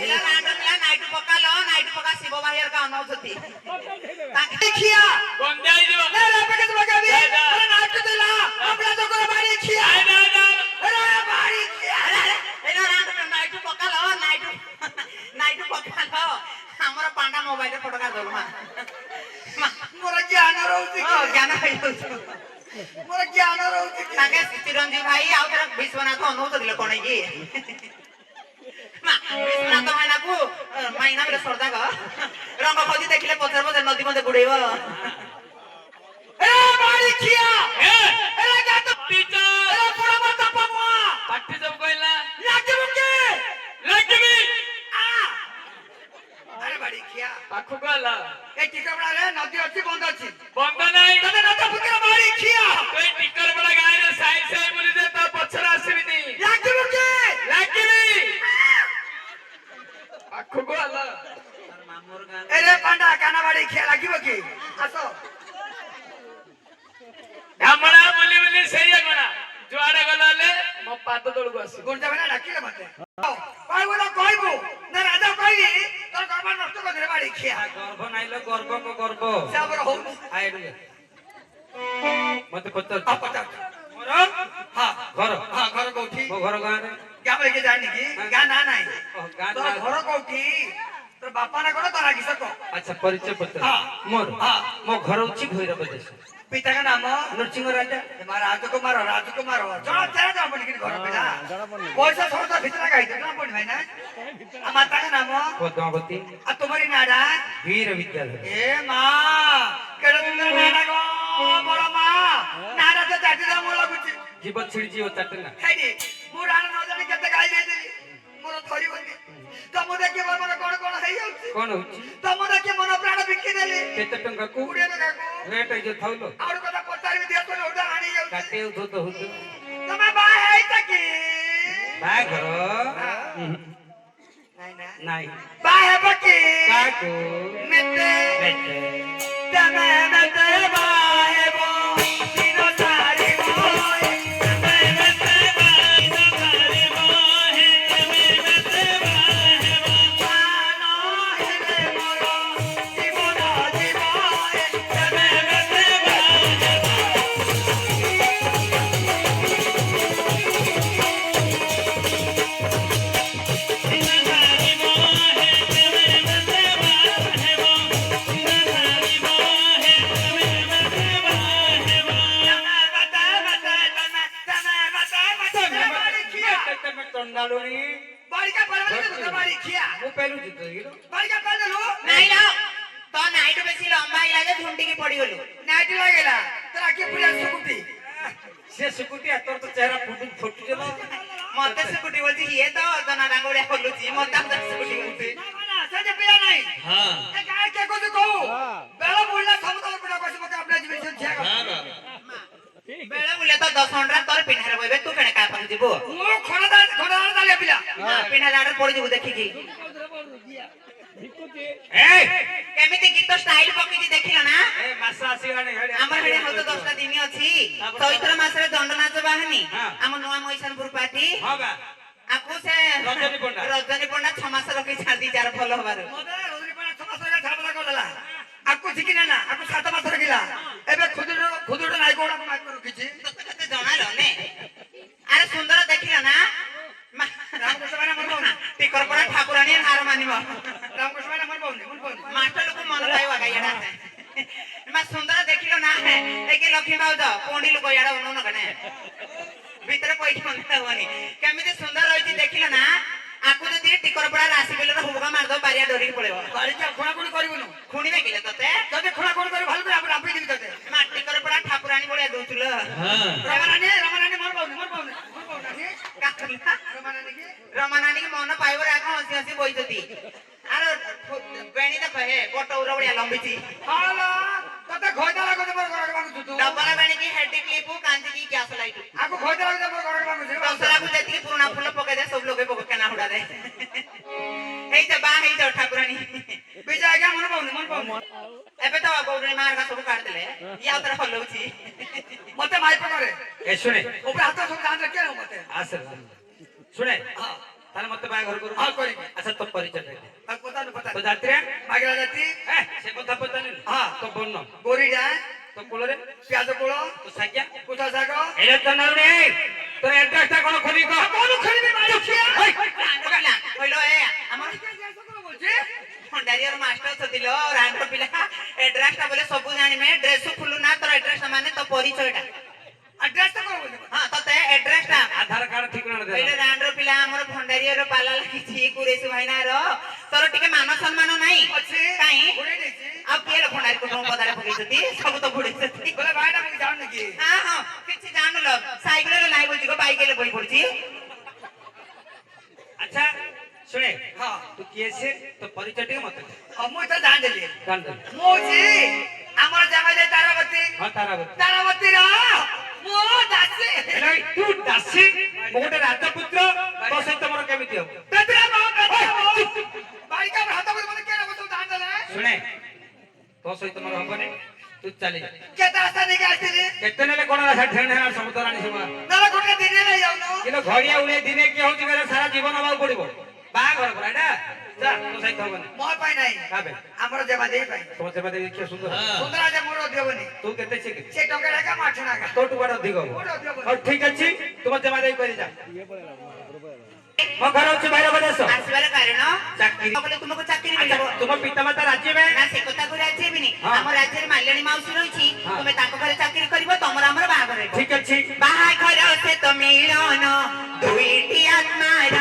ପିଲା ନାଇଟୁ ପକା ଶିବ ବାହିର କା ଅନଉଛନ୍ତି ତାକେ ଖିଆ ଗଞ୍ଜା ହେଇଯିବ ଲେ ଲେ ପକେ ତ ମଗାବି ଆରେ ନାଟ ଦେଲା આપલા તો કરો બારી ખિયા અરે બારી ખિયા ନାଇଟୁ ପକାଲ ଆମର ପାଣ୍ଡା ମୋବାଇଲରେ ଫଟକା ଦବୁ ମା મોર જ્ઞાન રહુતી કે ତାଙ୍କେ ଚିରଞ୍ଜୀବ ଭାଇ ଆଉ ଥରେ ବିଶ୍ୱନାଥ ଅନଉତ ଦିଲେ କଣ କି ବିଶ୍ୱନାଥ ମାଇନାକୁ ମାଇନା ବେଲେ ସରଦାଗ ରଙ୍ଗ ଖୋଜି ଦେଖିଲେ ପଥର ପଥର ନଦୀ ମধ্যে ବୁଡେଇବ ଏ ବାଡ଼ି ଖିଆ ଏ ଏ ଗାତ ଟିଚର ଏ ପୁରା ମତ ପମୁଆ ପାଟି ସବୁ କହିଲା ଲାଗିବୁ କି ଲାଗିବି ଆ ଆରେ ବାଡ଼ି ଖିଆ ପାଖକୁ ଆଲା ଏ ଟିକପଡ଼ାରେ ନଦୀ ଅଛି ବନ୍ଦ ଅଛି ବନ୍ଦ ନାହିଁ ତତେ ନଦ ପୁତ୍ର ବାଡ଼ି ଖିଆ ତୁଇ ଟିକର ପଡା ଗାଁରେ ସାଇ ସାଇ ବୋଲି ଯେ ତା ପଛରେ ଆସିବିନି ଲାଗିବୁ କି ଲାଗିବି ପାଖକୁ ଆଲା ଏ ରେ ପାଣ୍ଡା କାନା ବାଡ଼ି ଖିଆ ଲାଗିବ କି ଆସ ଢାମଣା ବୋଲି ବୋଲି ସେଇଆ ଗଣା ଯୁଆଡେ ଗଲାଲେ ମୋ ପାଦ ତଳକୁ ଆସିବ ଗୁଣ୍ଡା ବେଲା ଡାକିଲେ ମତେ କହିବୁ ନା କହିବୁ ନା ରାଜା କହିବି ତୋର ଗର୍ବ ନଷ୍ଟ କରିଦେଲେ ବାଡ଼ି ଖିଆ ଗର୍ବ ନାଇଲ ଗର୍ବ କ ଗର୍ବ ସେ ଆମର ହଉନି ଆଇଡୁ ମତେ ପଚାର ହଁ ପଚାର ମୋର ହଁ ଘର ହଁ ଘର କୋଉଠି ମୋ ଘର ଗାଁରେ ଗାଁ ବୋଲେ କିଏ ଜାଣିନି କି ଗାଁ ନା ନାହିଁ ଗାଁ ତୋର ଘର କୋଉଠି ତୋର ବାପା ନା କଣ ତୋର କିସ କହ ଆଚ୍ଛା ପରିଚୟ ପତ୍ର ହଁ। ମୋର ହଁ। ମୋ ଘର ହଉଛି ଭୈରବ ଦେଶ ପିତାଙ୍କ ନାମ ନୃସିଂହ ରାଜା ରାଜକୁମାର ରାଜକୁମାର ଜଣା ତେରା ଜଣା ପଡି ଘର ପିଲା ପଇସା ସବୁ ତ ଭିତରେ ଗାଇତେ ଜଣା ପଡି ଭାଇ ନା ଆଉ ମାତାଙ୍କ ନାମ ପଦ୍ମାବତୀ ଆଉ ତୁମରି ନାଡା ବୀର ବିଦ୍ୟାଳୟ ଏ ମା କେଡେ ସୁନ୍ଦର ନାଡା ଗো ବଡ ମା ନାଡା ତ ଚାଟି ଦା ମୁଁ ଲାଗୁଛି ଜୀବ ଛିଡ଼ିଯିବ ଚାଟନା ହେଇନି ମୁଁ ରାଣ ନ ଜାଣି କେତେ ଗାଇ ଦେଇଥିଲି ମୋର ଥରିବନି ତମ ଦେଖି ମୋର ମନ କଣ କଣ ହେଇଯାଉଛି କଣ ହଉଛି ତମ ଦେଖି ମନ ପ୍ରାଣ ବିକିଦେଲି କେତେ ଟଙ୍କାକୁ 20 ଟଙ୍କାକୁ ରେଟ୍ ହେଇଯିବ ଥାଉଲ ଆଉ କଥା ପଚାରିବି ଦିଅ ତ ଓଟା ଆଣି ଯାଉଛି କାଟି ହଉଥିବ ତ ହଉଥିବ ତମେ ବାହା ହେଇଛ କି ବାହାଘର ନାଇଁ ନା ନାଇଁ ବାହା ହେବ କି କାକୁ ମେତେ ରେଟ୍ ତମେ ମେତେ ବାହା ହେବ ଦିନ ସାରିବ ତମେ ମେତେ ପ୍ରାଣ ହେଲେ ମୋର ଜୀବନ ଯିବ ତମେ ମେତେ ଚଣ୍ଡାଳୁଣି ବାଳିକା ପରବର୍ତ୍ତୀ ବାଳିକିଆ ମୁଁ ପେଲୁଛି ତ ଏଇଗୁলো ବାଳିକା ପରଦେଲୁ ନାଇଁ ଲୋ ତ ନାଇଟୁ ବେଶୀ ଲମ୍ବା ହେଇଲା ଯେ ଝୁଣ୍ଟିକି ପଡିଗଲୁ ନାଇଟି ଲାଗିଲା তোরা কি পুরা সুকুটি সে সুকুটি তোর তো চেহারা ফুটুছে না মতে সুকুটি বলছি ইয়ে তো অর্জনা ডাঙ্গুড়িয়া খোলুছি মতে আমরা সুকুটি বলছি না সেটা পিলা নাই হ্যাঁ এ গায় কে কইছো কও বেলা বুড়লা সমতল পুরা কইছো মতে আপনি জীবন সে ছিয়া বেড়ে বলে তো 10 ঘন্টা তোর পিঠারে বইবে তু কেনে কা পাখি দিব মু খড়া দালে পিলা পিঠা দাঁড়ে পড়ি যাব দেখিকি এই কেমিতি গীত স্টাইল পকেইছি দেখিল না এ মাসা আসিগানি হেডে আমার হেডে হতো 10টা দিন ଅଛି চৈত্র মাসରେ দণ্ড নাচ বাহানি ଆମ ନୂଆ ମଇସାନପୁର ପାର୍ଟି ହଁ ବା আকু সে রজনী পଣ୍ଡা। রজনী পଣ୍ଡা 6 মাস রখি ছাড়ি যার ভাল হবার মতে রোজনি পানা সমাসরে ছাবলা করলা আকু ঠিকি না আকু 7 মাস রখিলা এবে খুদুড় নাই কোড়া মাইক রখিছি তোতে জଣାলো নে আরে সুন্দর দেখিল না রামকৃষ্ণ মানে মন পাউনি টিকর পড়া ঠাকুরানী হার মানিব রামকৃষ্ণ মানে মন পাউনি মাস্টার লোক মন পাইবা গাইয়াডা মা সুন্দর দেখিল না একে লক্ষ্মী বাউজ কোঁডি লোক ইয়াডা অনুন কনে ভিতরে পয়সা মনে হবনি কেমিতি সুন্দর রইছি দেখিল না আকু যদি টিকর পড়া রাশি বেলর হুবকা মার দো বারিয়া ডরি পড়েব বাড়িকে খোঁড়াখুড়ি করিবনু খুনিবে কিলে ততে যদি খোঁড়াখুড়ি করি ভালো করে আপনি দিবি তোতে মা টিকর পড়া ঠাকুরানী বলে দউছিল রমানানি মন পাউনি রমানানি কি রমানানী কি মন পাইব রাখ হসি হসি বইততি আর বেণী দেখ হে বট উড়বড়িয়া লম্বিছি হালা তোতে খোঁজা লাগো তোমার ঘর বাঙ্গু তুতু ডবল বেণী কি হেডি ক্লিপু কাঞ্জি কি গ্যাস লাইট আকু খোঁজা লাগো তোমার ঘর বাঙ্গু দশরাକୁ ଯେତିକି ପୁରୁଣା ଫୁଲ ପକେଇ ଦେ ସବୁ ଲଗେଇ ପକ କେନା ହୁଡା ଦେ ହେଇ ଯା ବା ହେଇ ଯା ଠାକୁରାଣୀ ବିଜା ଆଜ୍ଞା ମନ ପାଉନି ଏବେ ତ ଗୌରୀ ମା ହେରିକା ସବୁ କାଢିଦେଲେ ଇଏ ଆଉ ଥରେ ହଲଉଛି মতে মাইপ করে এ শুনে উপরে হাত সব জান কে মতে আসে শুনে হ্যাঁ তাহলে মতে বাহাঘর করু হ্যাঁ করি আচ্ছা তো পরিচয় দে আর পতা তো যাত্রী মাগলা জাতি সে কথা পতানি হ্যাঁ। তো বন্য গরি যা তো কোলরে পেঁয়াজ কোলো তো সাজ্ঞা কোথা জাগো এলে তো নাউনি তোর অ্যাড্রেসটা কোন খনি কো কোন খরিবি মারি খিয়া কইলো এ আমার বলছি ভଣ୍ଡାରିଆର ମାଷ୍ଟର ଥିଲ ରାଣ୍ଡ ପିଲା ଏଡ୍ରେସ ଟା ବୋଲେ ସବୁ ଜାଣିମେ ଡ୍ରେସ ଖୁଲୁ ନା ତୋର ଏଡ୍ରେସ ମାନେ ତ ପରିଚୟଟା আড্রেস তো করব ହଁ ର ପାଲା ଲାଗିଛି କୁରେଶ ଭାଇନାର ତୋର ଟିକେ ମାନ ସମ୍ମାନ ନାହିଁ ଅଛି କାଇଁ ଘୋଡେଇ ଦେଇଛି ଆଉ କିଏ ଲୋକ ନାରୀ କୁଟୁମ୍ବ ପଦାରେ ପକେଇଛନ୍ତି ସବୁ ତ ବୁଡେଇଛନ୍ତି ବୋଲେ ଭାଇଟା ମୁଁ ଜାଣୁନି କି ହଁ ହଁ କିଛି ଜାଣୁଲ ସାଇକେଲରେ ନାଇଁ ବୋଲଛି ଗୋ ବାଇକରେ ବଇ ପଡୁଛି ଆଚ୍ଛା ଶୁଣେ ହଁ ତୁ କିଏ ସେ ତ ପରିଚୟ ଟିକେ ମତେ ଦେ। ହଁ ମୁଁ ତ ଜାଣିଦେଲି ଜାଣିଦେଲି ମୁଁ ହଉଛି ଆମର ଜାମାଇ ତାରାବତୀ ହଁ ତାରାବତୀ ତାରାବତୀର ମୁଁ ଦାସୀ ହେଲେ ତୁ ଦାସୀ ମୁଁ ଗୋଟେ ରାଜପୁତ୍ର ତୋ ସହିତ ମୋର କେମିତି ହବ ବେଦରା ମୋ ବାଳିକା ହାତ ଉପରେ ମତେ କେନ ବସୁ ଜାଣିଦେଲେ ଶୁଣେ ତୋ ସହିତ ମୋର ହବନି ତୁ ଚାଲି ଯା କେତେ ଆଶା ନେଇକି ଆସିଥିଲି କେତେ ନେଲେ କଣ ଆଶା ଠେଣ ଠେଣ ସମୁଦ୍ର ରାଣୀ ସୀମା ନହେଲେ ଗୋଟେ ଦିନେ ନେଇ ଯାଉନୁ କିନ୍ତୁ ଘଡ଼ିଆ ଉଡେ ଦିନେ କିଏ ହଉଛି କହିଲେ ସାରା ଜୀବନ ହବାକୁ ପଡିବ ବାହାଘର ପରା ଏଇଟା ଯା ତୋ ସହିତ ହବନି ମୋ ପାଇଁ ନାହିଁ କାବେ ଆମର ଜମା ଦେଇ ପାଇଁ ତମ ସେବା ଦେବି କିଏ ସୁନ୍ଦର ସୁନ୍ଦର ଆଜ ମୋର ଅଧିକ ହବନି ତୁ କେତେ ଶିଖି ସେ ଟଙ୍କା ଟାକା ମାଛ ନାକା ତୋଠୁ ବଡ ଅଧିକ ହବ ମୋର ଅଧିକ ହବନି ହଉ ଠିକ ଅଛି ତୁମ ଜମା ଦେଇ କରି ଯା ମୋ ଘର ହଉଛି ଭୈରବ ଦେଶ ଆସିବାର କାରଣ ଚାକିରି ବୋଲେ ତୁମକୁ ଚାକିରି ଆଚ୍ଛା, ମିଳିବ ତୁମ ପିତାମାତା ରାଜି ହେବେ ନା ସେ କଥାକୁ ରାଜି ହେବିନି ହଁ। ଆମ ରାଜ୍ୟରେ ମାଲ୍ୟାଣୀ ମାଉସୀ ରହିଛି ହଁ। ତୁମେ ତାଙ୍କ ଘରେ ଚାକିରି କରିବ ତମର ଆମର ବାହାଘର ହେବ ଠିକ ଅଛି ବାହାଘର ସେ ତ ମିଳନ ଦୁଇଟି ଆତ୍ମାର